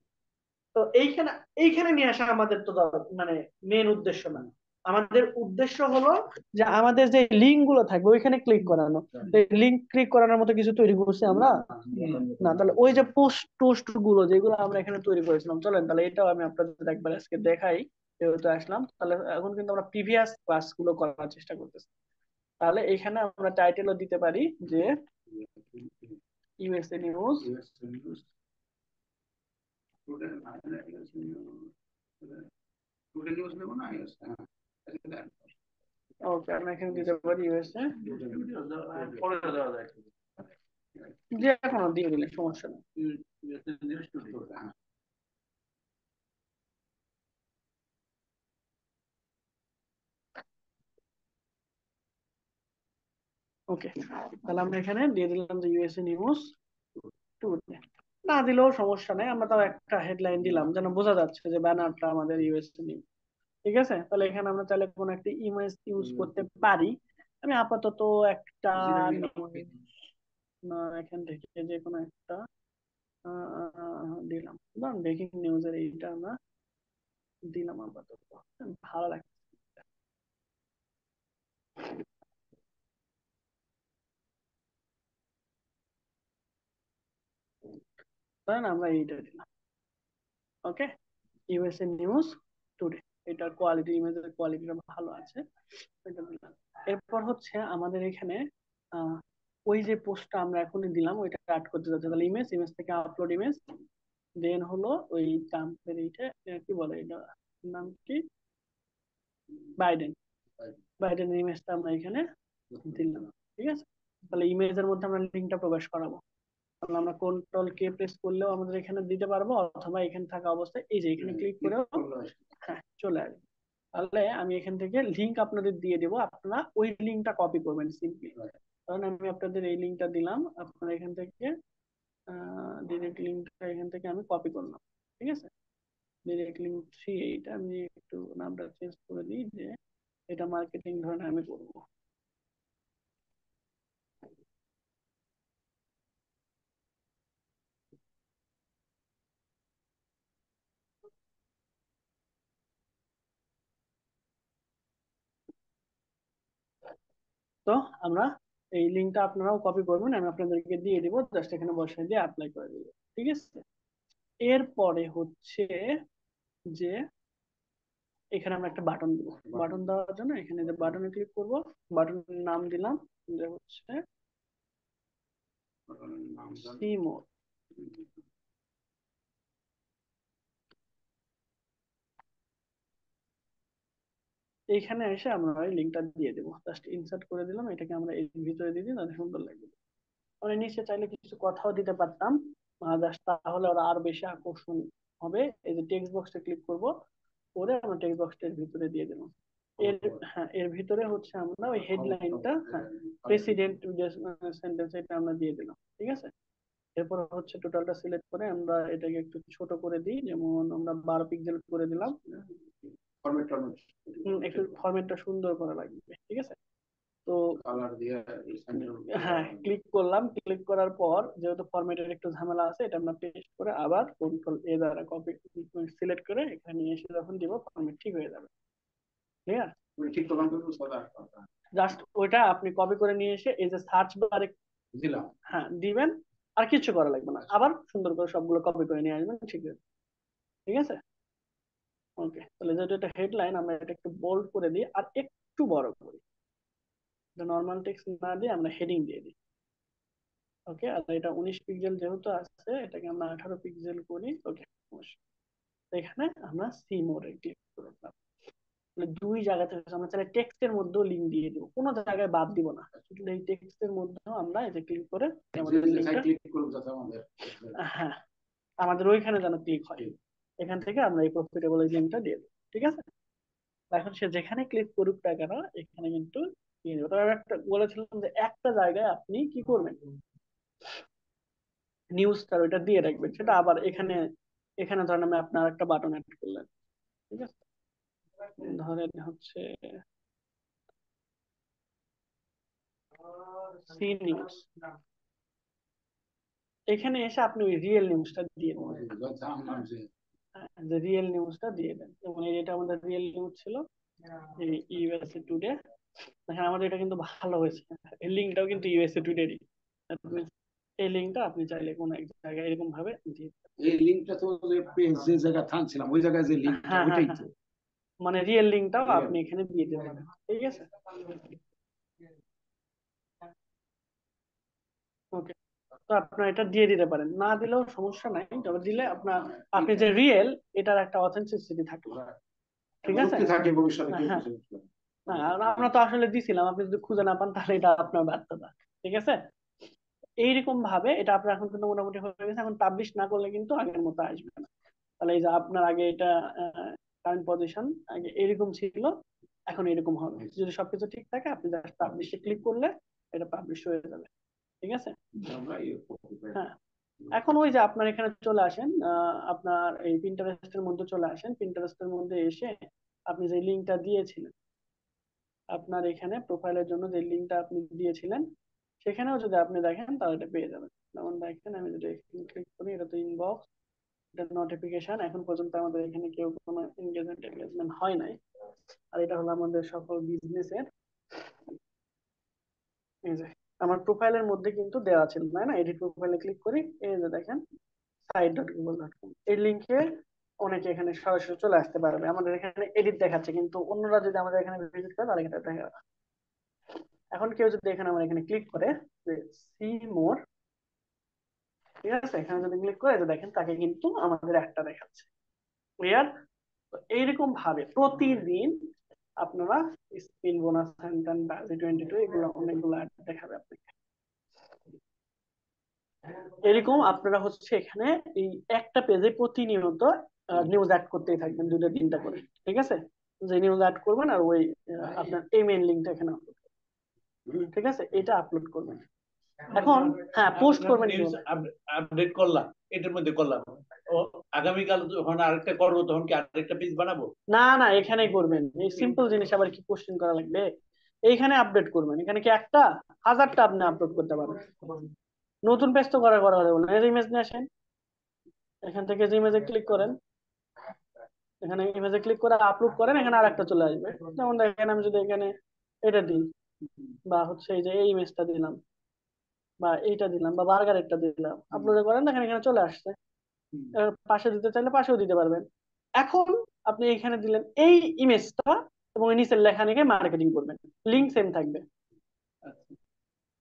তো এইখানে এইখানে নিয়ে আসা আমাদের তো মানে মেন উদ্দেশ্য না। আমাদের উদ্দেশ্য হলো যে আমাদের যে লিঙ্ক গুলো থাকবে ওইখানে ক্লিক করানো। লিঙ্ক ক্লিক করানোর মতো কিছু তৈরি করছি আমরা না। তাহলে ওই যে পোস্ট টোস্ট গুলো যেগুলো আমরা এখানে তৈরি করেছিলাম, চলেন তাহলে এটাও আমি আপনাদের একবার আজকে দেখাই। যেহেতু আসলাম, তাহলে এখন কিন্তু আমরা প্রিভিয়াস ক্লাস গুলো করার চেষ্টা করতেছি। তাহলে এখানে আমরা টাইটেলও দিতে পারি যে ইউএসএ নিউজ। ওকে, আমরা এখানে দিতে পারি ইউএসএ, যে কোনো দিয়ে দিলে সমস্যা নেই। ওকে, তাহলে আমরা এখানে দিয়ে দিলাম যে ইউএসএ নিউজ টুডে। না দিলেও সমস্যা নেই, আমরা তাও একটা হেডলাইন দিলাম যেন বোঝা যাচ্ছে যে ব্যানারটা আমাদের ইউএসএ নিউজ। ঠিক আছে, তাহলে এখানে আমরা চাইলে কোনো একটা ইমেজ ইউজ করতে পারি। আমি আপাতত একটা না, এখান থেকে যে কোনো একটা দিলাম। ব্রেকিং নিউজের এইটা আমরা দিলাম আপাতত, ভালো লাগছে। ধরেন আমরা এইটা দিলাম। ওকে, ইউএসএ নিউজ টুডে, এটার কোয়ালিটি, ইমেজের কোয়ালিটিটা ভালো আছে, এটা দিলাম। এরপর হচ্ছে আমাদের এখানে আহ, ওই যে পোস্টটা আমরা এখনই দিলাম ওইটা অ্যাড করতে যাচ্ছে। তাহলে ইমেজ, ইমেজ থেকে আপলোড ইমেজ, দেন হলো ওই ট্রাম্পের এইটা কি বলে, এটা নাম কি, বাইডেন। বাইডেনের ইমেজটা আমরা এখানে দিলাম। ঠিক আছে, তাহলে ইমেজের মধ্যে আমরা লিঙ্কটা প্রবেশ করাবো। তাহলে আমরা কন্ট্রোল কে প্রেস করলেও আমাদের এখানে দিতে পারবো, অথবা এখানে থাকা অবস্থায় এই যে এখানে ক্লিক করেও হ্যাঁ চলে আসবে। তাহলে আমি এখান থেকে লিংক আপনাদের দিয়ে দেবো, আপনারা ওই লিংকটা কপি করবেন সিম্পলি। কারণ আমি আপনাদের এই লিংকটা দিলাম, আপনারা এখান থেকে ডিরেক্ট লিংকটা এখান থেকে আমি কপি করলাম। ঠিক আছে, ডিরেক্ট লিংক 3, এইটা আমি একটু নামটা চেঞ্জ করে দিই যে এটা মার্কেটিং ধরনের আমি করবো। তো আমরা এই লিঙ্কটা আপনারাও কপি করবেন, আমি আপনাদেরকে দিয়ে দিব, জাস্ট এখানে বসাই দিয়ে অ্যাপ্লাই করে দিব। ঠিক আছে, এরপরে হচ্ছে যে এখানে আমরা একটা বাটন দিব। বাটন দেওয়ার জন্য এখানে যে বাটনে ক্লিক করব, বাটনের নাম দিলাম যে হচ্ছে সিমো। এইখানে এসে আমরা ওই লিঙ্কটা দিয়ে দেবো, জাস্ট ইনসার্ট করে দিলাম, এটাকে আমরা এর ভিতরে দিয়ে দিই, তাহলে সুন্দর লাগবে। মানে নিচে চাইলে কিছু কথাও দিতে পারতাম, জাস্ট তাহলে ওরা আরো বেশি আকর্ষণ হবে। এই যে টেক্সট বক্সে ক্লিক করব, করে আমরা টেক্সট বক্সটার ভিতরে দিয়ে দেবো। এর হ্যাঁ, এর ভিতরে হচ্ছে আমরা ওই হেডলাইনটা, হ্যাঁ প্রেসিডেন্ট যে সেন্টেন্স, এটা আমরা দিয়ে দিলাম। ঠিক আছে, এরপর হচ্ছে টোটালটা সিলেক্ট করে আমরা এটাকে একটু ছোট করে দিই, যেমন আমরা 12 পিক্সেল করে দিলাম। একটু ফরম্যাটটা সুন্দর করা লাগবে। ঠিক আছে, তো কালার দিয়ে হ্যাঁ ক্লিক করলাম, ক্লিক করার পর যেহেতু ফরম্যাটের একটু ঝামেলা আছে, এটা আমরা পেস্ট করে আবার কন্ট্রোল এ দ্বারা কপি সিলেক্ট করে এখানে নিয়ে এসে যখন দিব ফরম্যাট ঠিক হয়ে যাবে। ক্লিয়ার, ঠিক করলাম কিন্তু জাস্ট ওইটা আপনি কপি করে নিয়ে এসে এই যে সার্চ বারে দিলাম, হ্যাঁ দিবেন, আর কিছু করা লাগবে না, আবার সুন্দর করে সবগুলো কপি করে নিয়ে আসবেন। ঠিক আছে, ঠিক আছে। ওকে, তাহলে যেটা এটা হেডলাইন, আমরা এটা একটু বোল্ড করে দিই আর একটু বড় করি, নর্মাল টেক্সট না দিয়ে আমরা হেডিং দিয়ে দিই। ওকে, আর এটা 19 পিক্সেল যেহেতু আছে, এটাকে আমরা 18 পিক্সেল করি। ওকে, এখানে আমরা সি মোডে ক্লিক করলাম। তাহলে দুই জায়গা থেকে আমরা চাইলে টেক্সটের মধ্যেও লিঙ্ক দিয়ে দিব, কোনো জায়গায় বাদ দিব না, শুধু এই টেক্সটের মধ্যেও আমরা এই যে ক্লিক করে আমাদের লিঙ্কটা, হ্যাঁ, আমাদের ওইখানে যেন ক্লিক হয়, এখান থেকে আমরা এই প্রফিটেবল এই লিঙ্কটা দিয়ে দেব। ঠিক আছে, এখন সে যেখানে ক্লিক করুক না কেন এখানে কিন্তু দিয়ে দেবো। তবে আমি একটা বলেছিলাম যে একটা জায়গায় আপনি কি করবেন, নিউজটা ওইটা দিয়ে রাখবেন, সেটা আবার এখানে, এখানে ধরেন আমি আপনার একটা বাটন অ্যাড করলেন, ঠিক আছে, ধরেন হচ্ছে সি নিউজ, এখানে এসে আপনি ওই রিয়েল নিউজটা দিয়ে দেবেন। যে রিয়েল নিউজটা দিয়ে দেন, যেমন এটা আমাদের রিয়েল নিউজ ছিল, এই ইউএসএ টুডে, দেখেন আমাদের এটা কিন্তু ভালো হয়েছে, এই লিঙ্কটাও কিন্তু ইউএসএ টুডেরই। এই লিঙ্কটা আপনি চাইলে কোনো এক জায়গায় এরকম ভাবে দিয়ে, এই লিংকটা তো যে জায়গা থামছিলাম ওই জায়গায় যে লিংকটা হ্যাঁ হ্যাঁ ওইটাই হ্যাঁ, তো মানে রিয়েল লিঙ্কটাও আপনি এখানে দিয়ে দেবেন। ঠিক আছে, ওকে, তো আপনার এটা দিয়ে দিতে পারেন, না দিলেও সমস্যা নাই, তবে দিলে আপনার, আপনি যে রিয়েল, এটার একটা অথেন্টিসিটি থাকলো। ঠিক আছে, যুক্তি থাকে ভবিষ্যতে কেউ হ্যাঁ, কিছু বুঝবে না। না আমরা তো আসলে দিছিলাম, আপনি যদি খুঁজে না পান তাহলে এটা আপনার ব্যর্থতা। ঠিক আছে, এইরকম ভাবে এটা আপনার এখন কিন্তু মোটামুটি হয়ে গেছে, এখন পাবলিশ না করলে কিন্তু আগের মতো আসবে না। তাহলে এই যে আপনার আগে এটা কারেন্ট পজিশন আগে এরকম ছিল, এখন এরকম হবে, যদি সবকিছু ঠিক থাকে আপনি জাস্ট পাবলিশে ক্লিক করলে এটা পাবলিশ হয়ে যাবে। ঠিক আছে, আমরা করতে পারি। হ্যাঁ, এখন ওই যে আপনার এখানে চলে আসেন, আপনার এই পিন্টারেস্টের মধ্যে চলে আসেন, পিন্টারেস্টের মধ্যে এসে আপনি যে লিঙ্কটা দিয়েছিলেন, আপনার এখানে প্রোফাইলের জন্য যে লিঙ্কটা আপনি দিয়েছিলেন, সেখানেও যদি আপনি দেখেন তাহলে এটা পেয়ে যাবেন। যেমন দেখেন আমি যদি ক্লিক করি, এটা তো ইনবক্স, এটা নোটিফিকেশন, এখন পর্যন্ত আমাদের এখানে কেউ কোনো এনগেজমেন্ট হয় নাই। আর এটা হলো আমাদের সকল বিজনেসের, এই যে আমার প্রোফাইলের মধ্যে কিন্তু দেওয়া ছিল, তাই না, এডিট প্রোফাইলে ক্লিক করি, এই যে দেখেন site.google.com, এই লিঙ্কে অনেকে এখানে সরাসরি চলে আসতে পারবে। আমাদের এখানে এডিট দেখাচ্ছে, কিন্তু অন্যরা যদি আমাদের এখানে ভিজিট করে তাহলে এটা দেখা যাবে। এখন কেউ যদি এখানে আমার এখানে ক্লিক করে যে সি মোর, ঠিক আছে, এখানে যদি ক্লিক করে যে দেখেন তাকে কিন্তু আমাদের একটা দেখাচ্ছে। ক্লিয়ার? তো এইরকম ভাবে প্রতিদিন আপনারা স্পিন বোনাস জি22 এগুলো অনেকগুলো ad দেখাবে আপনাকে। এরকম আপনারা হচ্ছে এখানে এই একটা পেজে প্রতিনিয়ত নিউজ অ্যাড করতেই থাকবেন, দুটো তিনটা করে। ঠিক আছে, যে নিউজ অ্যাড করবেন আর ওই আপনার এই মেইন লিঙ্কটা এখানে upload করবেন। ঠিক আছে, এটা আপলোড করবেন। এখন হ্যাঁ, পোস্ট করবেন নিউজ কিভাবে? আপডেট করলাম, এটার মধ্যে করলাম, ও আগামীকাল যখন আরেকটা করবো তখন কি আরেকটা পেজ বানাবো? না না, এখানেই করবেন, এই সিম্পল জিনিস আবার কি কোশ্চেন করা লাগবে? এইখানে আপডেট করবেন, এখানে কি একটা, হাজারটা আপনি আপলোড করতে পারবেন। নতুন পেজ তো করা করা হবে না, ইমেজ নিয়ে আসেন, এখান থেকে যে ইমেজে ক্লিক করেন, এখানে ইমেজে ক্লিক করে আপলোড করেন, এখানে আরেকটা চলে আসবে। যেমন দেখেন আমি যদি এখানে এটা দিই, বা হচ্ছে এই যে এই ইমেজটা দিলাম, বা এইটা দিলাম, বা বার্গারেরটা দিলাম, আপলোড করেন, দেখেন এখানে চলে আসছে। এবার পাশে দিতে চাইলে পাশেও দিতে পারবেন। এখন আপনি এখানে দিলেন এই ইমেজটা, এবং এই নিচের লেখা লিখে মার্কেটিং করবেন, লিঙ্ক সেম থাকবে।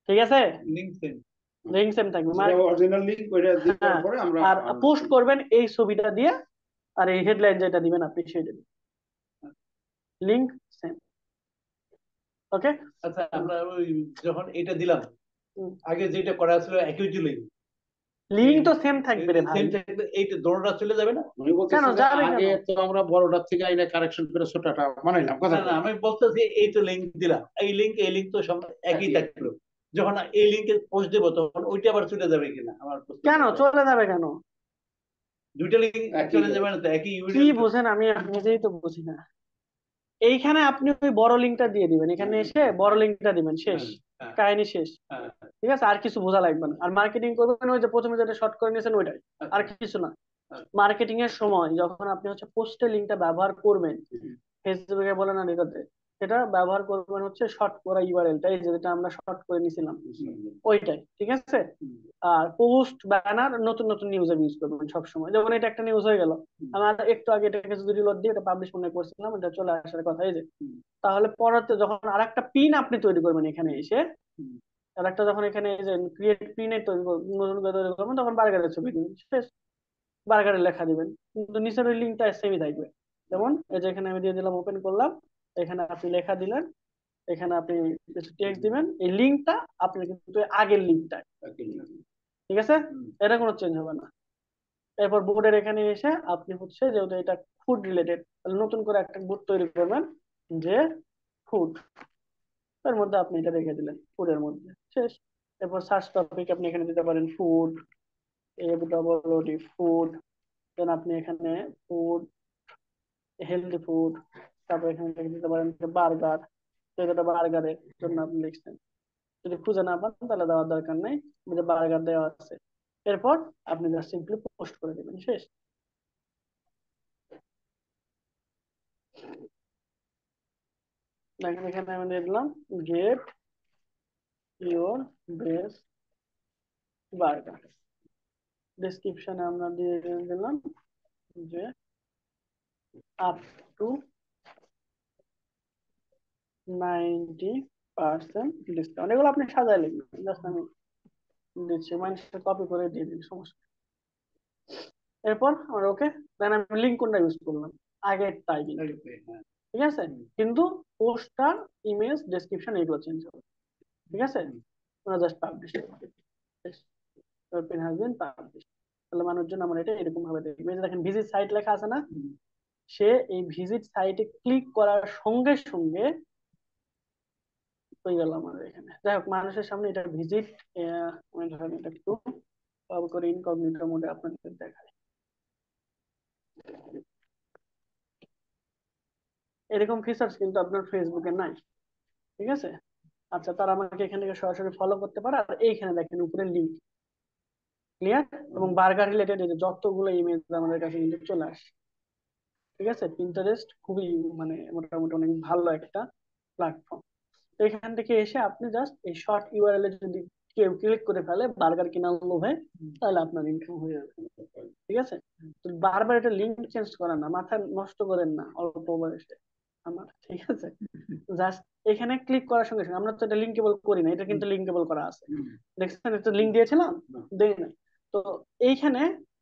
ঠিক আছে, লিংক সেন্ড। লিঙ্ক সেম থাকবে, যেটা অরিজিনাল লিংক ওইটা দেওয়ার হ্যাঁ, পরে আমরা আর পোস্ট করবেন এই ছবিটা দিয়ে, আর এই হেডলাইন যেটা দিবেন আপনি সেটা দিবেন, লিঙ্ক সেম। ওকে, আচ্ছা, আমরা ওই যখন এটা দিলাম, আগে যেটা করা ছিল একই ছিল, লিঙ্ক তো সেম থাকবে রে ভাই। সেম থাকবে, এইটা দোনোটা চলে যাবে না? উনি কেন বলতেছে যে যাবে, কেন? আগে তো আমরা বড়টার থেকে আইনা কারেকশন করে ছোটটা বানাইলাম কথা না না, আমি বলতেছি এই তো লিঙ্ক দিলাম, এই লিঙ্ক তো সব একই থাকলো, যখন এই লিঙ্কে পোস্ট দেবো তখন ওইটা আবার চলে যাবে কিনা আমার প্রশ্ন। কেন চলে যাবে কেন? দুইটা লিঙ্ক চলে যাবে না তো একই কি ইউআরএল? বোঝেন, আমি নিজেই তো বুঝি না। এইখানে আপনি ওই বড় লিঙ্কটা দিয়ে দিবেন, এখানে এসে বড় লিঙ্কটা দিবেন, শেষ, হ্যাঁ কাহিনী শেষ। হ্যাঁ। ঠিক আছে, আর কিছু বোঝা লাগবে না। আর মার্কেটিং করবেন ওই যে প্রথমে যেটা শর্ট করে নিয়েছেন ওইটাই, আর কিছু না। মার্কেটিং এর সময় যখন আপনি হচ্ছে পোস্টে লিঙ্কটা ব্যবহার করবেন, ফেসবুকে বলেন আর এটাতে, সেটা ব্যবহার করবেন হচ্ছে শর্ট করা ইউআরএলটা, এই যে যেটা আমরা শর্ট করে নিছিলাম ওইটাই, ঠিক আছে। আর পোস্ট ব্যানার নতুন নতুন নিউজে ইউজ করবেন সবসময়। যেমন এটা একটা নিউজ হয়ে গেল, আমার একটু আগে এটাকে যদি রিলোড দিয়ে এটা পাবলিশ মনে করছিলাম, এটা চলে আসার কথা, এই যে। তাহলে পরতে যখন আরেকটা পিন আপনি তৈরি করবেন এখানে এসে, আরেকটা যখন এখানে এই যে ক্রিয়েট পিনে তৈরি নতুন করে তৈরি করবেন, তখন বার্গারের ছবি দিবেন, শেষ। বার্গারের লেখা দিবেন, কিন্তু নিচের ওই লিঙ্কটা সেমই থাকবে। যেমন এই যে এখানে আমি দিয়ে দিলাম, ওপেন করলাম, এখানে আপনি লেখা দিলেন, এখানে আপনি কিছু টেক্সট দিবেন, এই লিঙ্কটা আপনি কিন্তু আগের লিঙ্কটা, ঠিক আছে, এটা কোনো চেঞ্জ হবে না। এরপর বোর্ডের এখানে এসে আপনি হচ্ছে যেহেতু এটা ফুড রিলেটেড, তাহলে নতুন করে একটা বোর্ড তৈরি করবেন যে ফুড, এর মধ্যে আপনি এটা রেখে দিলেন ফুডের মধ্যে, শেষ। এরপর সার্চ টপিক আপনি এখানে দিতে পারেন ফুড, FOOD ফুড, দেন আপনি এখানে ফুড, হেলদি ফুড, তারপর এখানে লিখে দিতে পারেন বার্গার, যেটা বার্গারের জন্য আপনি লিখছেন। যদি খুঁজে না পান তাহলে দেওয়ার দরকার নেই, যে বার্গার দেওয়া আছে। এরপর আপনি জাস্ট সিম্পলি পোস্ট করে দিবেন, শেষ। দেখেন এখানে আমি দিয়ে দিলাম গেট ইওর বেস্ট বার্গার, ডেসক্রিপশনে আমরা দিয়ে দিলাম যে আপ টু 90% ডিসকাউন্ট। এগুলো আপনি সাজায় লিখবেন, জাস্ট আমি দিচ্ছি, মানুষের কপি করে দিয়ে দিন, সমস্যা নেই। এরপর আমার ওকে, দেন আমি লিঙ্ক কোনটা ইউজ করলাম, আগের টাই, ঠিক আছে। কিন্তু পোস্টার, ইমেজ, ডেসক্রিপশন এগুলো চেঞ্জ হবে, ঠিক আছে। আমরা just publish, open has been publish. তাহলে মানুষজন আমার এটা এরকম ভাবে দেখবে। এই যে দেখেন ভিজিট সাইট লেখা আছে না, সে এই ভিজিট সাইটে ক্লিক করার সঙ্গে সঙ্গে হয়ে গেল আমাদের এখানে। যাই হোক, মানুষের সামনে এটা ভিজিট, আমি ধরেন এটা একটু কল করে ইনকগনিটো মোডে আপনাদের দেখাই। এরকম ফিচার্স কিন্তু আপনার ফেসবুকে নাই, ঠিক আছে। আচ্ছা, তারা আমাকে এখান থেকে সরাসরি ফলো করতে পারে। আর এইখানে দেখেন উপরে লিঙ্ক, ক্লিয়ার। এবং বার্গার রিলেটেড যতগুলো ইমেজ আমাদের কাছে কিন্তু চলে আসে, ঠিক আছে। পিন্টারেস্ট খুবই মানে মোটামুটি অনেক ভালো একটা প্ল্যাটফর্ম। তো এখান থেকে এসে আপনি জাস্ট এই শর্ট ইউআরএল এ যদি কেউ ক্লিক করে ফেলে বার্গার কেনার লোভে, তাহলে আপনার ইনকাম হয়ে যাবে, ঠিক আছে। তো বারবার এটা লিঙ্ক চেঞ্জ করেন না, মাথা নষ্ট করেন না অল্প বয়সে আমার, ঠিক আছে। জাস্ট এখানে ক্লিক করার সঙ্গে সঙ্গে, আমরা তো এটা লিঙ্কেবল করি না, এটা কিন্তু লিঙ্কেবল করা আছে, দেখছেন এটা লিঙ্ক দিয়েছিলাম, দেই নাই। তো এইখানে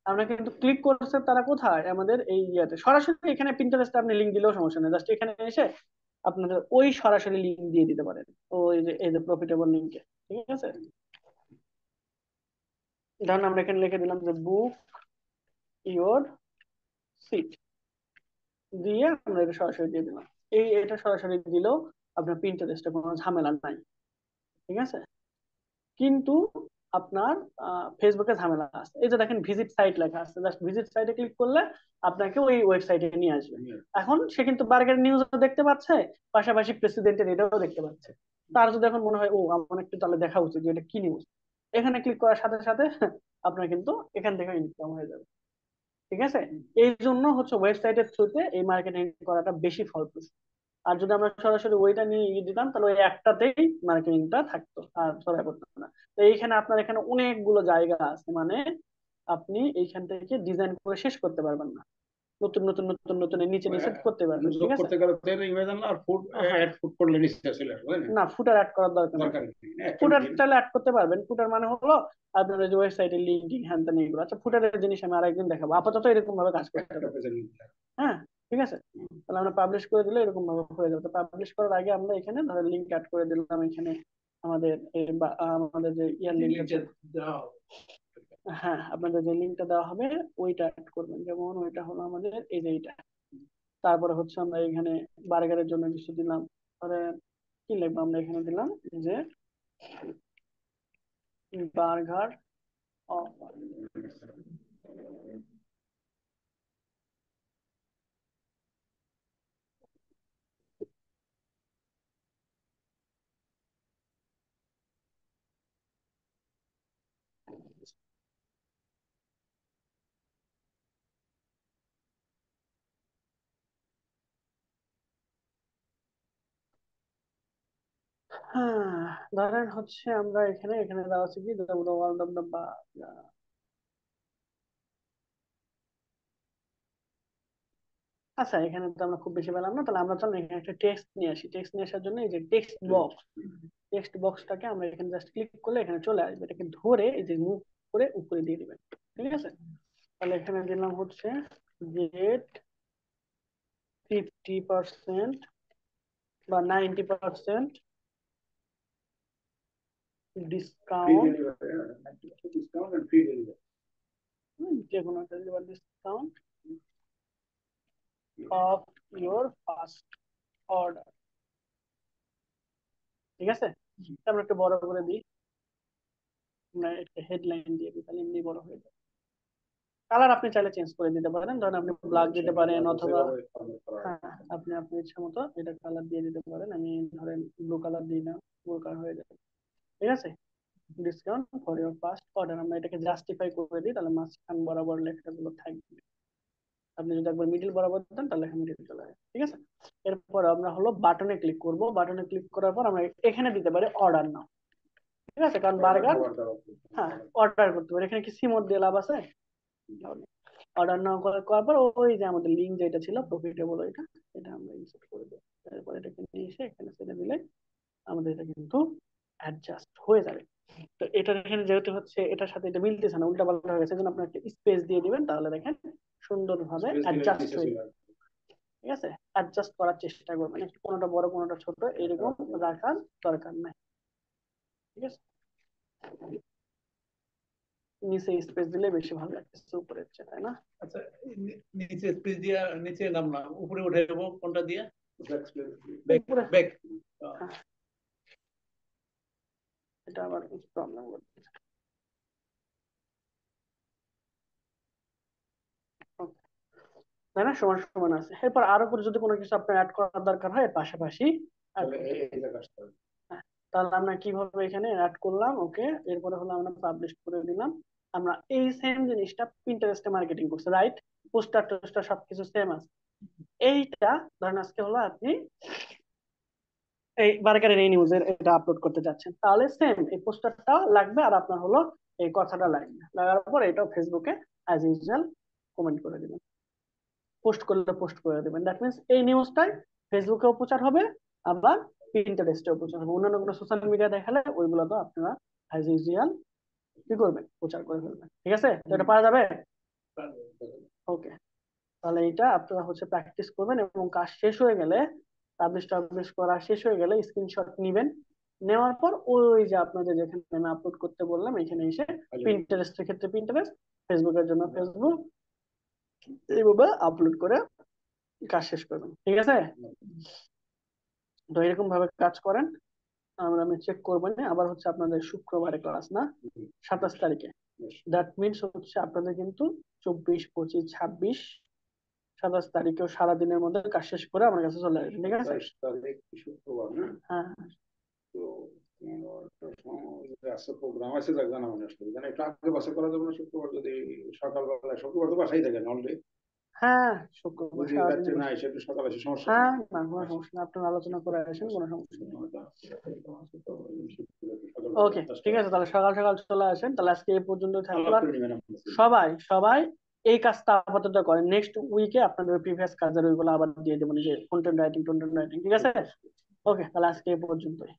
আমরা কিন্তু ক্লিক করছে তারা কোথায়, আমাদের এই ইয়াতে সরাসরি। এখানে পিন্টারেস্টে আপনি লিঙ্ক দিলেও সমস্যা নেই, জাস্ট এখানে এসে আপনাদের ওই সরাসরি লিঙ্ক দিয়ে দিতে পারেন, ওই যে এই যে প্রফিটেবল লিঙ্কে, ঠিক আছে। ধরুন আমরা এখানে লিখে দিলাম যে বুক ইওর সিট, দিয়ে আমরা এটা সরাসরি দিয়ে দিলাম। এটা সরাসরি দিলেও আপনার পিন্টারেস্টে কোনো ঝামেলা নাই, ঠিক আছে। কিন্তু আপনার ফেসবুকে ঝামেলা আছে। এই যে দেখেন ভিজিট সাইট লেখা আছে, জাস্ট ভিজিট সাইটে ক্লিক করলে আপনাকে ওই ওয়েবসাইটে নিয়ে আসবে। এখন সে কিন্তু বার্গার নিউজ দেখতে পাচ্ছে, পাশাপাশি প্রেসিডেন্টের এটাও দেখতে পাচ্ছে। তার যদি এখন মনে হয় ও আমার একটু তাহলে দেখা উচিত যে এটা কি নিউজ, এখানে ক্লিক করার সাথে সাথে আপনার কিন্তু এখান থেকে ইনকাম হয়ে যাবে, ঠিক আছে। এই জন্য হচ্ছে ওয়েবসাইটের থ্রুতে এই মার্কেটিং করাটা বেশি ফলপ্রসূ। আর যদি আমরা সরাসরি ওইটা নিয়ে দিতাম তাহলে ওই একটাতেই মার্কেটিংটা থাকতো, আর ছড়াই পড়তো না। তো এইখানে আপনার এখানে অনেকগুলো জায়গা আছে, মানে আপনি এইখান থেকে ডিজাইন করে শেষ করতে পারবেন না, নতুন নতুন নতুন নতুন নিচে নিচে করতে পারবেন, ঠিক যোগ আছে। করতে গেলে তাহলে ইমেজ আর ফুড অ্যাড ফুড করলে নিচে চলে আসবে, তাই না? না, ফুটার অ্যাড করার দরকার নেই। দরকার নেই, ফুটার চাইলে অ্যাড করতে পারবেন। ফুটার মানে হলো আপনার যে ওয়েবসাইটের লিঙ্কিং হ্যান ত্যান এগুলো। আচ্ছা, ফুটারের জিনিস আমি আরেকদিন দেখাবো, আপাতত এরকম ভাবে কাজ করতে একটা হবে। পেজের লিংক। হ্যাঁ, ঠিক আছে। তাহলে আমরা পাবলিশ করে দিলে এরকম ভাবে হয়ে যাবে। পাবলিশ করার আগে আমরা এখানে ধরেন লিঙ্ক অ্যাড করে দিলাম এখানে, আমাদের আমাদের যে ইয়ার লিঙ্ক আছে, হ্যাঁ, আপনাদের যে লিঙ্কটা দেওয়া হবে ওইটা অ্যাড করবেন। যেমন ওইটা হলো আমাদের এই যে এইটা। তারপরে হচ্ছে আমরা এখানে বার্গারের জন্য কিছু দিলাম, ধরে কি লিখবো আমরা এখানে দিলাম যে বার্গার অফার, হ্যাঁ, ধরেন হচ্ছে আমরা এখানে এখানে দেওয়া আছে কি আচ্ছা, এখানে তো আমরা খুব বেশি পেলাম না, তাহলে আমরা চল এখানে একটা টেক্সট নিয়ে আসি। টেক্সট নিয়ে আসার জন্য এই যে টেক্সট বক্সটাকে আমরা এখানে জাস্ট ক্লিক করলে এখানে চলে আসবে, এটাকে ধরে এই যে মুভ করে উপরে দিয়ে দিবেন। ঠিক আছে, তাহলে এখানে দিলাম হচ্ছে গেট 50% বা 90% discount, discount and free delivery. যে কোনো একটা discount of your first order. ঠিক আছে, আমরা একটু বড় করে দিই, আমরা একটা হেডলাইন দিয়ে দিই, তাহলে এমনি বড় হয়ে যাবে। কালার আপনি চাইলে চেঞ্জ করে দিতে পারেন, ধরেন আপনি ব্ল্যাক দিতে পারেন, অথবা হ্যাঁ আপনি আপনার ইচ্ছা মতো এটা কালার দিয়ে দিতে পারেন। আমি ধরেন ব্লু কালার দিই না, ব্লু কালার হয়ে যাবে। ঠিক আছে, discount for your first order, আমরা এটাকে জাস্টিফাই করে দিই, তাহলে মাঝখান বরাবর লেখাগুলো থাকবে। আপনি যদি একবার মিডিল বরাবর দেন তাহলে লেখা মিডিল চলে আসবে। ঠিক আছে, এরপর আমরা হলো বাটনে ক্লিক করব। বাটনে ক্লিক করার পর আমরা এখানে দিতে পারি অর্ডার নাও। ঠিক আছে, কারণ বার্গার হ্যাঁ অর্ডার করতে পারি, এখানে কি সিমোর দিয়ে লাভ আছে? অর্ডার নাও করার পর ওই যে আমাদের লিঙ্ক যেটা ছিল প্রফিটেবল, এটা এটা আমরা ইনসার্ট করে দেবো। তারপর এটাকে নিয়ে এসে এখানে ছেড়ে দিলে আমাদের এটা কিন্তু অ্যাডজাস্ট হয়ে যাবে। তো এটা এখানে যেহেতু হচ্ছে এটার সাথে এটা মিলতেছে না, উল্টা পাল্টা হয়ে গেছে, সেজন্য আপনি একটা স্পেস দিয়ে দিবেন, তাহলে দেখেন সুন্দরভাবে অ্যাডজাস্ট হয়ে যাবে। ঠিক আছে, অ্যাডজাস্ট করার চেষ্টা করবেন, একটু কোনোটা বড় কোনোটা ছোট এরকম রাখার দরকার নাই। ঠিক আছে, নিচে স্পেস দিলে বেশি ভালো লাগতেছে উপরের চেয়ে, তাই না? আচ্ছা, নিচে স্পেস দিয়া নিচে নাম না উপরে উঠে যাবো কোনটা দিয়া? ব্যাক উপরে ব্যাক। হ্যাঁ, এটা আবার কিছু প্রবলেম করতেছে। তাই না, সমান সমান আছে। এরপর আরো করে যদি কোনো কিছু আপনার অ্যাড করার দরকার হয় পাশাপাশি add করতে পারেন। হ্যাঁ, তাহলে আমরা কিভাবে এখানে অ্যাড করলাম, ওকে, এরপরে হলো আমরা পাবলিশ করে দিলাম। আমরা এই সেম জিনিসটা পিন্টারেস্টে মার্কেটিং করছি, রাইট? পোস্টার টোস্টার সবকিছু সেম আছে। এইটা ধরেন আজকে হলো আপনি এই বার্গারের এই নিউজের এটা আপলোড করতে যাচ্ছেন, তাহলে সেম এই পোস্টারটা লাগবে, আর আপনার হলো এই কথাটা লাগবে। লাগার পর এটাও ফেসবুকে অ্যাজ ইউজুয়াল কমেন্ট করে দিবেন, পোস্ট করলে পোস্ট করে দেবেন। দ্যাট মিনস এই নিউজটাই ফেসবুকেও প্রচার হবে, আবার পিন্টারেস্টেও প্রচার হবে। অন্যান্য কোনো সোশ্যাল মিডিয়া দেখালে ওইগুলো তো আপনারা অ্যাজ ইউজুয়াল কি করবেন, প্রচার করে ফেলবেন। ঠিক আছে, তো এটা পারা যাবে। ওকে, তাহলে এটা আপনারা হচ্ছে প্র্যাকটিস করবেন, এবং কাজ শেষ হয়ে গেলে টাবলিশ করা শেষ হয়ে গেলে স্ক্রিনশট নিবেন। নেওয়ার পর ওই যে আপনাদের যেখানে আমি আপলোড করতে বললাম এখানে এসে পিন্টারেস্টের ক্ষেত্রে পিন্টারেস্ট, ফেসবুকের জন্য ফেসবুক, এইভাবে আপলোড করে কাজ শেষ করবেন। ঠিক আছে, তো এরকম ভাবে কাজ করেন। আমি চেক করবো না, আবার হচ্ছে আপনাদের শুক্রবারে ক্লাস না, 27 তারিখে। দ্যাট মিনস হচ্ছে আপনাদের কিন্তু 24, 25, 26, 27 তারিখেও সারাদিনের মধ্যে কাজ শেষ করে আমার কাছে চলে আসবেন। ঠিক আছে, শুক্রবার না? হ্যাঁ তো প্রোগ্রাম আছে, যাক জানা মনে আসলে একটু আগে বাসা করা যাবে না? শুক্রবার যদি সকালবেলা, শুক্রবার তো বাসাই থাকেন অলরেডি, হ্যাঁ শুক্রবার যদি রাত্রে সারাদিন। না এসে একটু সকালে এসে সমস্যা হ্যাঁ না, কোনো সমস্যা না, আপনারা আলোচনা করে আসেন, কোনো সমস্যা নেই। ওকে ঠিক আছে, তাহলে সকাল সকাল চলে আসেন। তাহলে আজকে এই পর্যন্ত থাকলো। আর সবাই সবাই এই কাজটা আপাতত করেন, নেক্সট উইকে আপনাদের প্রিভিয়াস কাজের ওইগুলো আবার দিয়ে দেবেন, যে কন্টেন্ট রাইটিং। ঠিক আছে, ওকে, তাহলে আজকে এই পর্যন্তই।